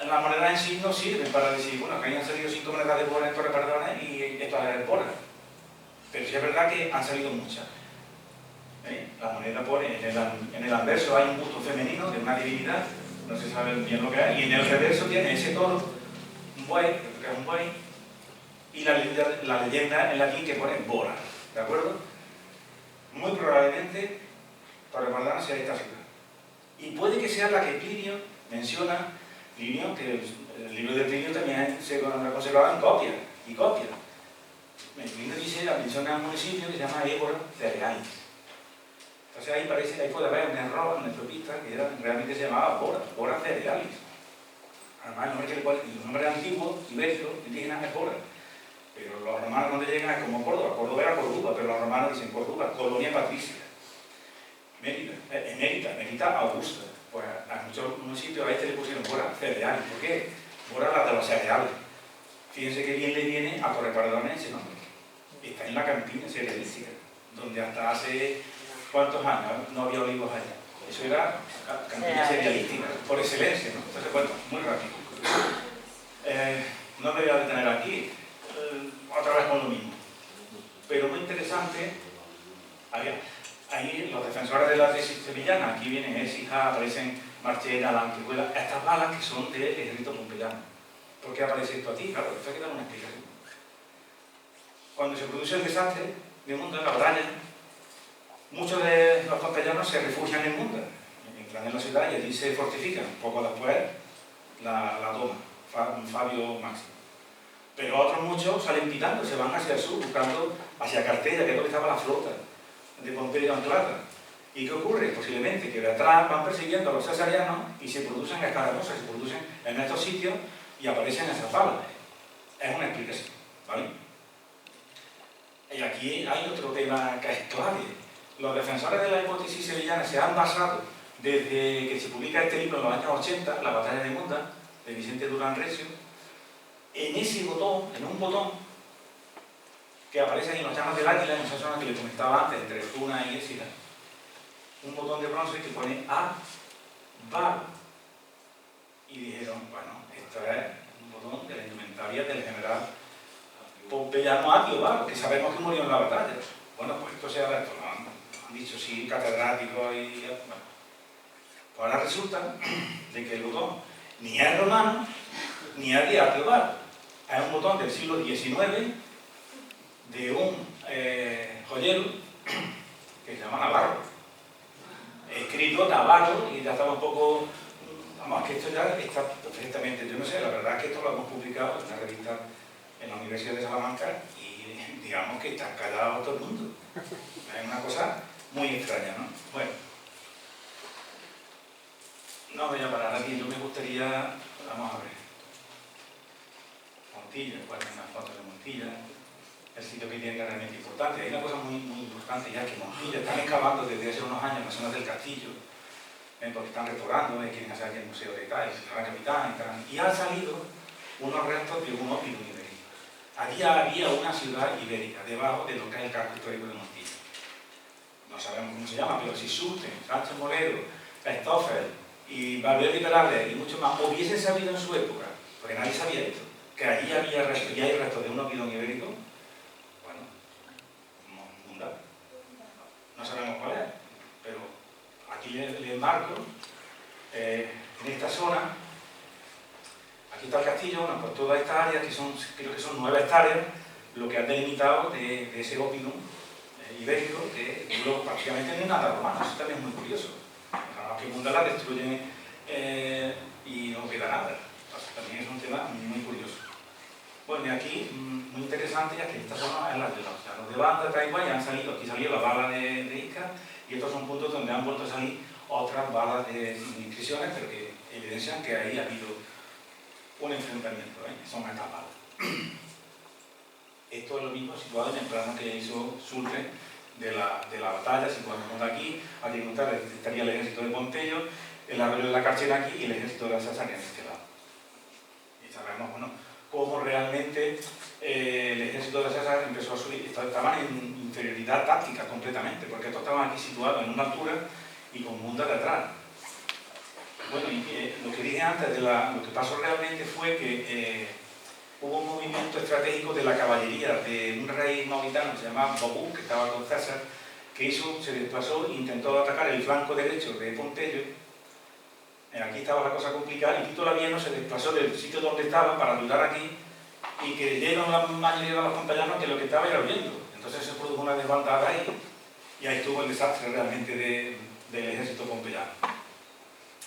Las monedas en sí no sirven para decir, bueno, que hayan salido 5 monedas de Bora en Torre Pardones y esto es Bora. Pero sí es verdad que han salido muchas. La moneda pone, en el anverso hay un busto femenino de una divinidad, no se sabe bien lo que es, y en el reverso tiene ese toro, un buey, creo que es un buey, y la leyenda en latín que pone Bora, ¿de acuerdo? Muy probablemente, para recordar, sea esta ciudad. Y puede que sea la que Plinio menciona, Plinio, que el libro de Plinio también se conservaba en copia. Plinio dice, menciona un municipio que se llama Ébora Cerealis. Entonces ahí puede haber un error en el propista que realmente se llamaba Bora Cerealis. Además, el nombre antiguo, ibérico, indígena, es Bora. Pero los romanos cuando llegan es como Córdoba. Córdoba era Córdoba, pero los romanos dicen Córdoba, colonia patricia. Mérita Augusta. Pues a muchos municipios a este le pusieron Bora Cerealis. ¿Por qué? Bora la de los cereales. Fíjense que bien le viene a Torre Pardones ese nombre. Está en la campiña cerealística, donde hasta hace ¿cuántos años no había olivos allá? Eso era campiña cerealística, por excelencia, ¿no? Entonces, bueno, muy rápido. No me voy a detener aquí, otra vez con lo mismo. Pero muy interesante, defensores de la tesis sevillana, aquí vienen Écija, aparecen Marchena, la Antequera, estas balas que son del ejército pompeyano. ¿Por qué aparece esto aquí? Claro, esto hay que dar una explicación. Cuando se produce el desastre de Munda, la batalla, muchos de los pompeyanos se refugian en Munda, entran en la ciudad y allí se fortifican. Poco después la toma Fabio Máximo. Pero otros muchos salen pitando, se van hacia el sur, buscando hacia Cartella, que es donde estaba la flota de Pompeyo anclada. ¿Y qué ocurre? Posiblemente que de atrás van persiguiendo a los cesarianos y se producen escaramuzas, se producen en estos sitios y aparecen esas balas. Es una explicación, ¿vale? Y aquí hay otro tema que es clave. Los defensores de la hipótesis sevillana se han basado desde que se publica este libro en los años 80, La batalla de Munda, de Vicente Durán Recio, en ese botón, en un botón que aparece ahí en los llamas del águila, en esa zona que les comentaba antes, entre Tuna y Écija, un botón de bronce que pone A, VAR. Y dijeron, bueno, esto es un botón de la indumentaria del general pompeyano Apio VAR, que sabemos que murió en la batalla. Bueno, pues esto se ha esto, lo han dicho sí, catedráticos y... Bueno. Ahora resulta de que el botón ni es romano, ni es de Apio VAR. Es un botón del siglo XIX de un joyero que se llama Navarro. Escrito Navarro y ya estaba un poco... Vamos, que esto ya está perfectamente... Yo no sé, la verdad es que esto lo hemos publicado en una revista en la Universidad de Salamanca y digamos que está callado todo el mundo. Es una cosa muy extraña, ¿no? Bueno. No voy a parar aquí, yo me gustaría... Vamos a ver. Montilla, cuál es una foto de Montilla, el sitio que tiene realmente importante. Hay una cosa muy importante ya, que Montilla están excavando desde hace unos años las zonas del castillo, porque están restaurando, quieren hacer aquí el museo de tal, el Gran Capitán y han salido unos restos de un ópidum ibérico. Allí había una ciudad ibérica, debajo de lo que es el casco histórico de Montilla. No sabemos cómo se llama, pero si Sulten, Sánchez Molero, Stoffel y Valverde Perales y muchos más hubiesen sabido en su época, porque nadie sabía esto, que allí había restos, y hay restos de un ópidum ibérico, bueno, Munda. No sabemos cuál es, pero aquí les marco, en esta zona, aquí está el castillo, bueno, pues toda esta área, que son, creo que son 9 hectáreas, lo que han delimitado de ese ópidum ibérico, que duró prácticamente ni nada romano. Eso también es muy curioso. Además que Munda la destruyen y no queda nada. Entonces, también es un tema muy curioso. Bueno, y aquí, muy interesante, ya que esta zona es la de los de Banda, Taiwán, ya han salido, aquí salió la bala de Ica, y estos son puntos donde han vuelto a salir otras balas de inscripciones, pero que evidencian que ahí ha habido un enfrentamiento, son estas balas. Esto es lo mismo situado en el plano que hizo Sulten de la batalla, situándonos aquí estaría el ejército de Pompeyo, el arroyo de la Carchena aquí y el ejército de la Sasania en este lado. Y sabemos, bueno, cómo realmente el ejército de la Sasania empezó a subir, estaban en inferioridad táctica completamente, porque estos estaban aquí situados en una altura y con Munda de atrás. Bueno, y lo que dije antes, lo que pasó realmente fue que hubo un movimiento estratégico de la caballería de un rey maoritano que se llamaba Bobú, que estaba con César, que se desplazó e intentó atacar el flanco derecho de Pompeyo. Aquí estaba la cosa complicada y Tito Labieno se desplazó del sitio donde estaba para ayudar aquí y creyeron la mayoría de los pompeyanos que lo que estaba era huyendo. Entonces se produjo una desbandada ahí y ahí estuvo el desastre realmente del ejército pompeyano.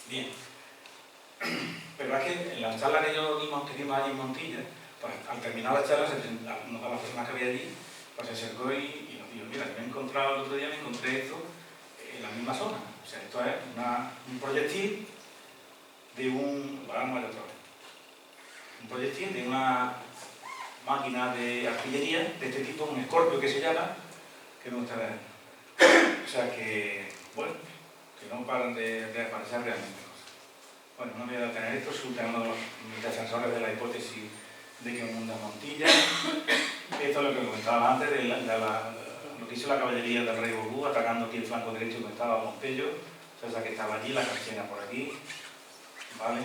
Bien. Pero es que en la charla que dimos allí en Montilla, pues al terminar la charla, una de las personas que había allí, pues se acercó y nos dijo, mira, yo me he encontrado el otro día, me encontré esto en la misma zona. O sea, esto es un proyectil de un proyectil de una máquina de artillería de este tipo, un Scorpio que se llama, que no está ver. O sea que, bueno, que no paran de aparecer realmente. Bueno, no me voy a detener esto, es uno de los defensores de la hipótesis de que Munda es Montilla. Esto es lo que comentaba antes, de lo que hizo la caballería del rey Bobú, atacando aquí el flanco derecho donde estaba Pompeyo, o sea que estaba allí, la Carchena por aquí, ¿vale?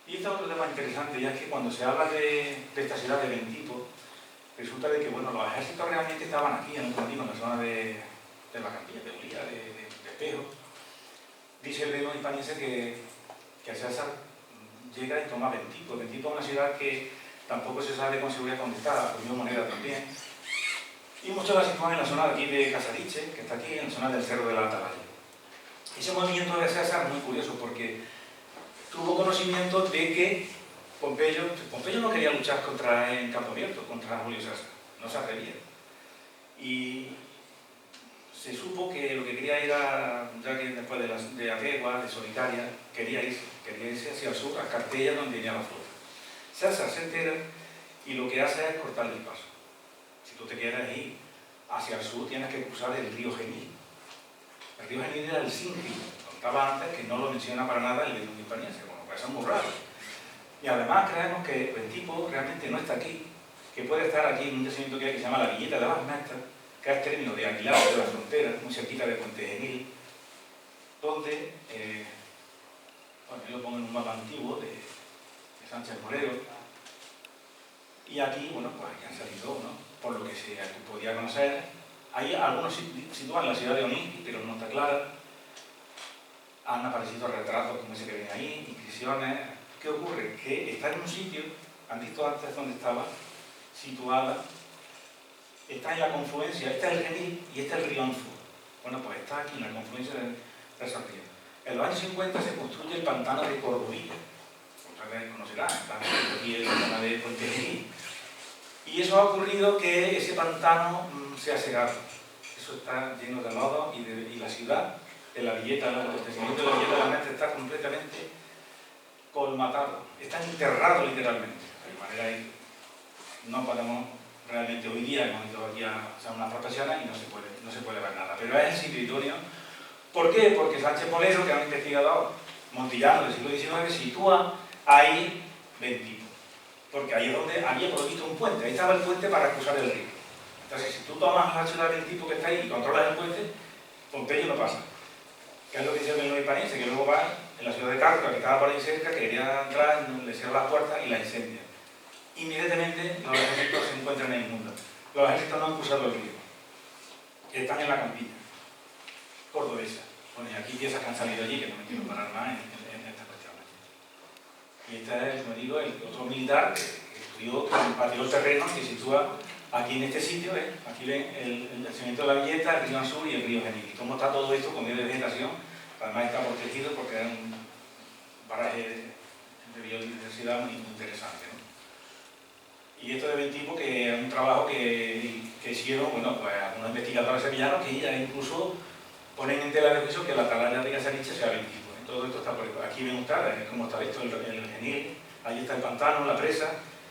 Y este es otro tema interesante, ya es que cuando se habla de esta ciudad de Ventipo, resulta de que, bueno, los ejércitos realmente estaban aquí, en el continente, en la zona de de la Campilla, de Ulía, de Espejo. Dice el reino hispaniense que César llega y toma Bentipo. Bentipo es una ciudad que tampoco se sabe con seguridad dónde está, por misma moneda también. Y muchos la sitúan en la zona de aquí de Casariche, que está aquí, en la zona del Cerro de la Atalaya. Ese movimiento de César es muy curioso porque tuvo conocimiento de que Pompeyo no quería luchar en campo abierto contra Julio César, no se atrevía. Y se supo que lo que quería era, ya que después de Ategua, de Solicaria, quería irse hacia el sur, a Cartella, donde venía la flota. César se entera y lo que hace es cortarle el paso. Si tú te quieres ir hacia el sur, tienes que cruzar el río Genil. El río Genil era el Singri, contaba antes que no lo menciona para nada el libro hispaniense, como que eso es muy raro. Y además creemos que Bentipo realmente no está aquí, que puede estar aquí en un yacimiento que hay que se llama la Villeta de las Mestas, que es término de Aguilar de la Frontera, muy cerquita de Puente Genil, donde, bueno, yo lo pongo en un mapa antiguo de Sánchez Morero, y aquí, bueno, pues aquí han salido, ¿no? Por lo que se podía conocer. Ahí algunos sitúan la ciudad de Onís, pero no está clara. Han aparecido retratos como ese que ven ahí, inscripciones. ¿Qué ocurre? Que está en un sitio, han visto antes dónde estaba situada, está en la confluencia, este es el Genil y este es el río Anzu. Bueno, pues está aquí en la confluencia de esos ríos. En los años 50 se construye el pantano de Cordovilla. Ustedes conocerán, está aquí en la zona de Puente Genil. Y eso ha ocurrido que ese pantano se ha secado. Eso está lleno de lodo y la ciudad, de la Villeta, el acontecimiento de la Villeta de la Mestre está completamente colmatado. Está enterrado literalmente. De manera que no podemos realmente hoy día, hemos ido aquí a hacer unas prospecciones y no se puede ver nada. Pero es el sitio idóneo. ¿Por qué? Porque Sánchez Molero, que es un investigador montillano del siglo XIX, sitúa ahí Bentipo. Porque ahí es donde había provisto un puente, ahí estaba el puente para cruzar el río. Entonces, si tú tomas la ciudad del tipo que está ahí y controlas el puente, Pompeyo no pasa. ¿Qué es lo que dice el hispalense? Que luego va en la ciudad de Cárcova, que estaba por ahí cerca, quería entrar, le cierra las puertas y la incendia. Inmediatamente los ejércitos se encuentran en el mundo. Los ejércitos no han cruzado el río, están en la Campilla cordobesa. Bueno, y aquí piezas que han salido allí, que no me quiero parar más en estas cuestiones. Y este es, como digo, el otro militar que estudió, que pateó el terreno, que se sitúa aquí en este sitio. Aquí ven el yacimiento de la Villeta, el río Anzú y el río Genil. Y cómo está todo esto con medio de vegetación, además está protegido porque es un paraje de biodiversidad muy interesante, ¿no? Y esto de Bentipo, que es un trabajo que hicieron, bueno, pues algunos investigadores sevillanos que ya incluso ponen en tela de juicio que la atalaya de Casariche sea Bentipo. Todo esto está por aquí. Ven ustedes cómo está esto, el Genil, ahí está el pantano, la presa,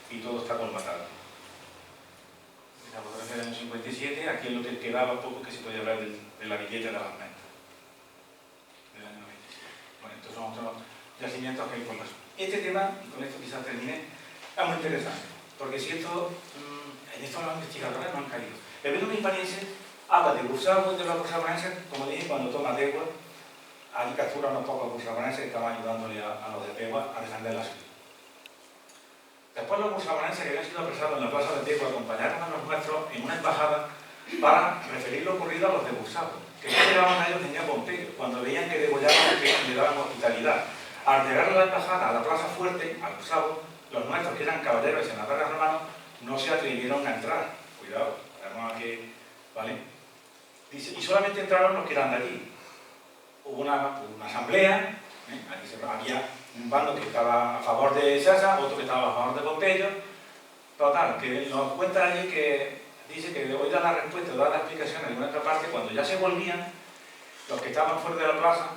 y todo está colmatado. La fotografía del año 57, aquí es lo que quedaba poco que se podía hablar de la Villeta de las Mestas, del año 90. Bueno, estos son otros yacimientos que hay por la zona. Este tema, y con esto quizás termine, es muy interesante, porque si esto, en esto los investigadores no han caído. El vino hispaniense habla de burságoras, de los burságoras, como dije, cuando toma Tegua, allí captura unos pocos burságoras que estaban ayudándole a los de Tegua a defender la ciudad. Después los burságoras que habían sido apresados en la plaza de Tegua acompañaron a los nuestros en una embajada para referir lo ocurrido a los de Bursago, que no llevaban a ellos ni a Pompeyo, cuando veían que degollaban que le daban hospitalidad. Al llegar a la embajada, a la plaza fuerte, a Bursago, los nuestros, que eran caballeros y senadores romanos, no se atrevieron a entrar. Cuidado, vamos a que, ¿vale? Dice, y solamente entraron los que eran de allí. Hubo una asamblea, aquí había un bando que estaba a favor de César, otro que estaba a favor de Pompeyo. Total, que nos cuenta allí que dice que oída la respuesta, da la explicación en nuestra parte, cuando ya se volvían, los que estaban fuera de la plaza,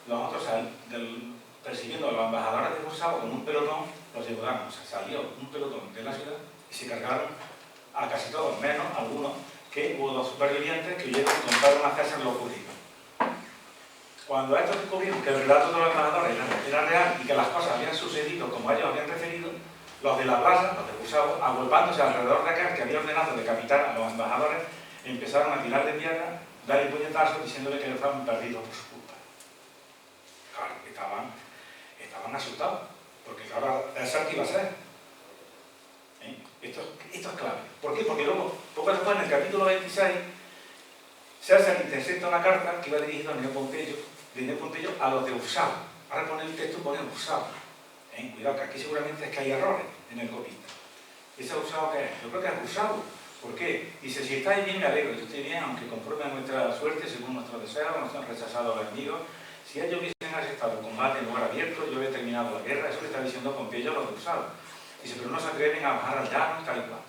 los otros persiguiendo a los embajadores de Bursago con un pelotón, los llevaron. O sea, salió un pelotón de la ciudad y se cargaron a casi todos, menos algunos, que hubo dos supervivientes que huyeron y contaron a César lo ocurrido. Cuando estos descubrieron que el relato de los embajadores era real y que las cosas habían sucedido como ellos habían referido, los de la plaza, los de Bursago, agolpándose alrededor de aquel que había ordenado decapitar a los embajadores, empezaron a tirar de piedra, darle puñetazos diciéndole que estaban perdidos por su culpa. Claro, estaban asustados, porque claro, ¿eso qué iba a ser? Esto es clave. ¿Por qué? Porque luego, poco después, en el capítulo 26, César intercepta una carta que iba dirigida a Neo Pompeyo a los de Ursao. Ahora pone el texto, pone Ursao. Cuidado, que aquí seguramente es que hay errores en el copista. ¿Ese Ursao qué es? Yo creo que es Ursao. ¿Por qué? Dice, si estáis bien, me alegro, yo estoy bien, aunque conforme a nuestra suerte, según nuestro deseo, nos han rechazado a los enemigos. Si ellos hubiesen aceptado el combate en lugar abierto, yo he terminado la guerra. Eso le está diciendo Pompeyo a los de Ursao. Dice, pero no se atreven a bajar al llano, tal y cual.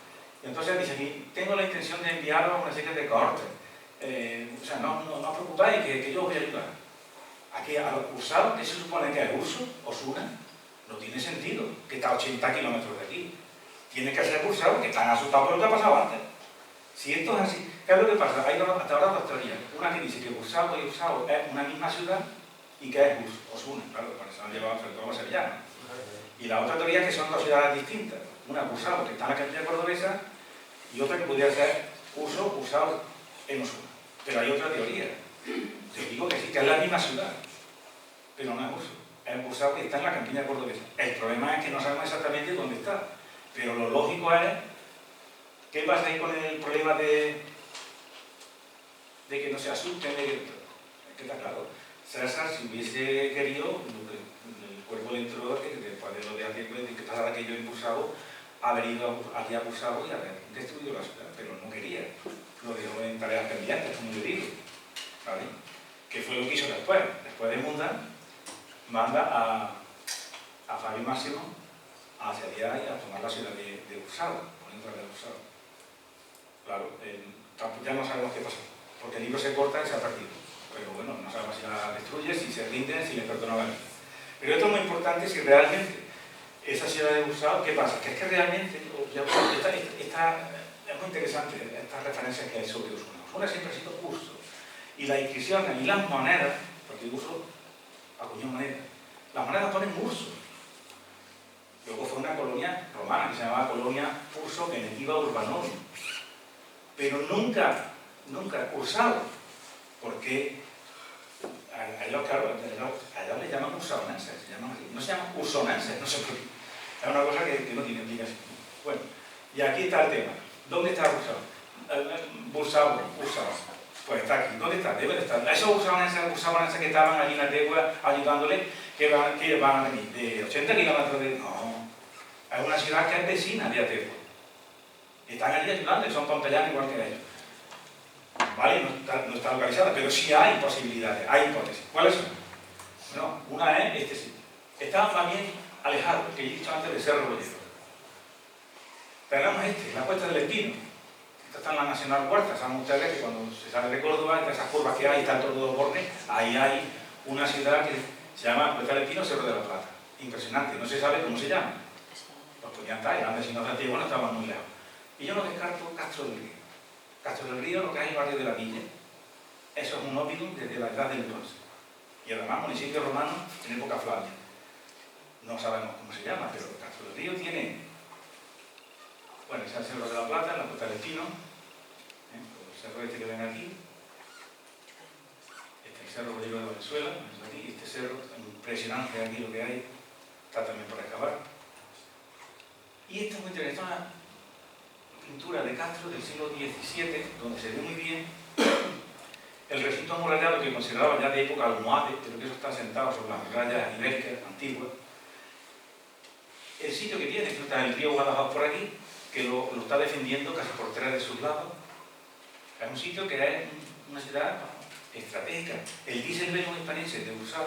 Y entonces dice, tengo la intención de enviaros a una serie de cohortes. O sea, no os preocupáis, que yo os voy a ayudar. Aquí, a los Ursao, ¿qué se supone que es Urso? ¿Osuna? No tiene sentido, que está a 80 kilómetros de aquí. Tiene que ser Ursao, que están asustados por lo que ha pasado antes. Si esto es así, ¿qué es lo que pasa? Hay hasta ahora dos teorías. Una que dice que Ursao y Ursao es una misma ciudad y que es Osuna. Claro, por eso han llevado sobre todo los sevillanos. Y la otra teoría es que son dos ciudades distintas. Una Ursao, que está en la capital cordobesa, y otra que podría ser Ursao en Osuna. Pero hay otra teoría. Yo digo que sí, que es la misma ciudad, pero no es Urso. Es Ursao que está en la campiña cordobesa. El problema es que no sabemos exactamente dónde está. Pero lo lógico es, ¿qué pasa ahí con el problema de que no se asusten? Es que está claro. César, si hubiese querido, el cuerpo le entró después de lo de Atienco, de que pasara aquello impulsado, haber ido aquí a Ursao y haber destruido la ciudad, pero no quería. Lo dejó en tareas pendientes, como yo digo. ¿Vale? ¿Qué fue lo que hizo después? Después de Munda, manda a Fabio Máximo hacia allá y a tomar la ciudad de Ursao, poniendo la de Ursao. Claro, ya no sabemos qué pasó, porque el libro se corta y se ha perdido. Pero bueno, no sabemos si la destruye, si se rinden, si le perdonaban. Pero esto es muy importante si realmente esa ciudad de Ursao, ¿qué pasa? Que es que realmente, es muy interesante estas referencias que hay sobre Osuna. Osuna siempre ha sido Urso. Y las inscripciones y las monedas, porque Urso acuñó monedas, las monedas ponen Urso. Luego fue una colonia romana que se llamaba Colonia Urso Venetiva Urbanorum. Pero nunca Ursao, porque a ellos, claro, a ellos les llaman ursaonenses, no se llaman ursonenses, no sé por qué. Es una cosa que no tiene explicación. Bueno, y aquí está el tema. ¿Dónde está Ursao? Pues está aquí. ¿Dónde está? Debe de estar. Esos ursaonenses que estaban allí en Ategua ayudándole, que van a venir de 80 kilómetros de... No, es una ciudad que es vecina de Ategua. Están allí ayudando, son pompeyanos igual que ellos. Vale, no está localizada, pero sí hay posibilidades, hay hipótesis. ¿Cuáles son? Bueno, una es este sitio. Está también alejado, que he dicho antes, de Cerro Bollero. Tenemos la Cuesta del Espino. Esta está en la Nacional Cuarta. Saben ustedes que cuando se sale de Córdoba, entre esas curvas que hay, está todo los bordes, ahí hay una ciudad que se llama Cuesta del Espino, Cerro de la Plata. Impresionante, no se sabe cómo se llama. Los podían estar, eran vecinos antiguos, no estaban muy lejos. Y yo no descarto Castro del Río. Castro del Río, lo que hay en el barrio de la Villa, eso es un ópidum desde la edad del bronce. Y además municipio romano en época Flavia. No sabemos cómo se llama, pero Castro del Río tiene, bueno, está el Cerro de la Plata, la Cuesta del Espino, el cerro este que ven aquí, el Cerro Bollero de Venezuela, este cerro impresionante aquí lo que hay, está también por excavar. Y esto es muy interesante, una pintura de Castro del siglo XVII, donde se ve muy bien el recinto amurallado que consideraba ya de época almohade, pero que eso está sentado sobre las murallas ibéricas antiguas. El sitio que tiene, está el río Guadalajara por aquí, que lo está defendiendo casi por 3 de sus lados. Es un sitio que es una ciudad estratégica. El Dieselbellum hispanense de Ursao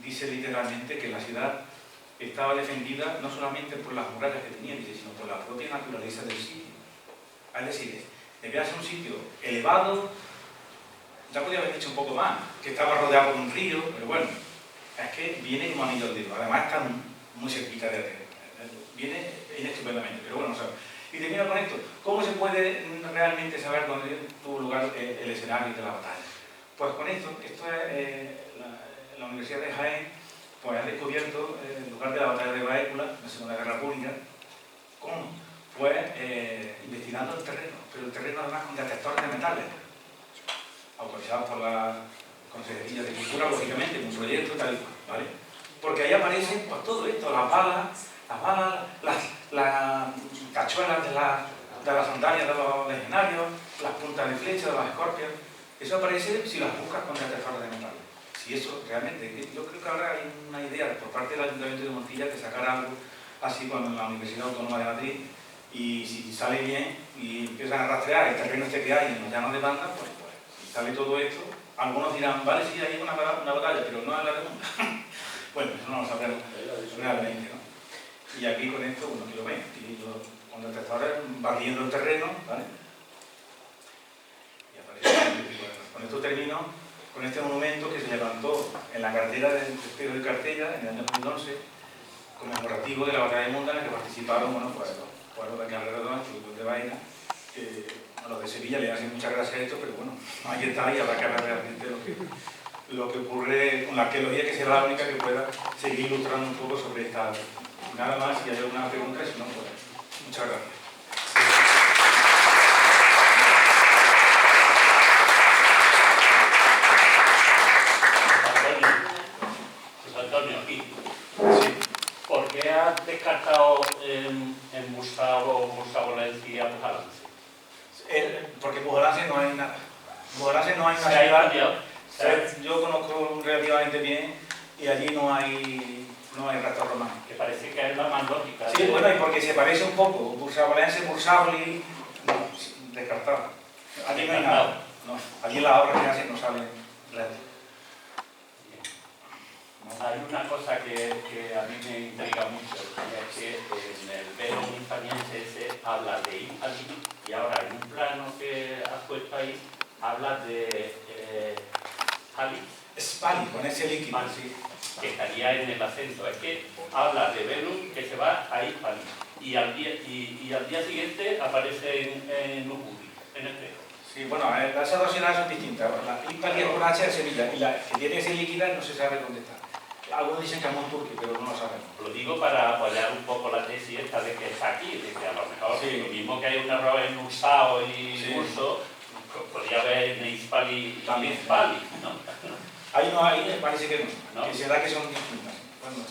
dice literalmente que la ciudad estaba defendida no solamente por las murallas que tenía, sino por la propia naturaleza del sitio. Es decir, debía ser un sitio elevado, ya podía haber dicho un poco más, que estaba rodeado por un río, pero bueno, es que viene como anillo al dedo. Además está muy cerquita de Atenas. Viene estupendamente, pero bueno, ¿sabes? Y termino con esto. ¿Cómo se puede realmente saber dónde tuvo lugar el escenario de la batalla? Pues con esto es la Universidad de Jaén, pues ha descubierto el lugar de la batalla de Baécula, en la Segunda Guerra Pública. ¿Cómo? Pues investigando el terreno, pero el terreno además con detectores de metales, autorizados por la Consejería de Cultura, lógicamente, en un proyecto tal y cual, ¿vale? Porque ahí aparecen pues, todo esto, las balas, las cachuelas de las sandalias de los legionarios, las puntas de flecha de los escorpios. Eso aparece si las buscas con detectores de metales. Si eso realmente, yo creo que ahora hay una idea por parte del Ayuntamiento de Montilla de sacar algo así con la Universidad Autónoma de Madrid, y si sale bien y empiezan a rastrear el terreno este que hay en los llanos de Banda, pues si sale todo esto, algunos dirán, vale, sí, hay una batalla, pero no es la segunda. Bueno, eso no lo sabremos realmente, ¿no? Y aquí con esto, bueno, aquí lo ven, aquí yo, con detectores barriendo el terreno, ¿vale? Y aparece, con esto termino con este monumento que se levantó en la cartera del Espejo de Cartella en el año 2011, conmemorativo de la batalla de Munda, en la que participaron, bueno, pues los pueblos de aquí alrededor, los de Baena, a los de Sevilla le hacen muchas gracias a esto, pero bueno, ahí está y habrá que ver realmente lo que ocurre con la arqueología, que será la única que pueda seguir ilustrando un poco sobre esta. Nada más, si hay alguna pregunta, si no, pues muchas gracias. Antonio, aquí. Sí. ¿Por qué has descartado en Bursa-Valencia y Alcalance? Porque en Pujolange no hay nada. En Pujolange no hay una ¿Se ha ciudad. cambiado? Yo conozco relativamente bien y allí no hay restos romanos. Que parece que es la más lógica. Sí, bueno, y porque se parece un poco. Bursa-Valencia, Bursaoli, no, descartado. Allí no hay nada. No, allí en las obras que hacen no salen restos. Hay una cosa que a mí me intriga mucho, y es que en el velo hispaniense se habla de Hispali, y ahora en un plano que has puesto ahí, habla de Hali, Spali, con ese líquido, sí. que estaría en el acento. Es que habla de Velum que se va a Hispali, y al día siguiente aparece en Lujuri, en el Greco. Sí, bueno, las dos ciudades son distintas. La Hispali es con H de Sevilla y la que tiene ese líquido no se sabe dónde está. Algunos dicen que es Monturque, pero no lo sabemos. Lo digo para apoyar un poco la tesis esta de que está aquí, de que a lo mejor Sí. lo mismo que hay un error en Ursao y Sí. Urso, podría haber en Hispali También. y Hispali, ¿no? Ahí no hay, parece que no. ¿No? Que será que son distintas. Bueno,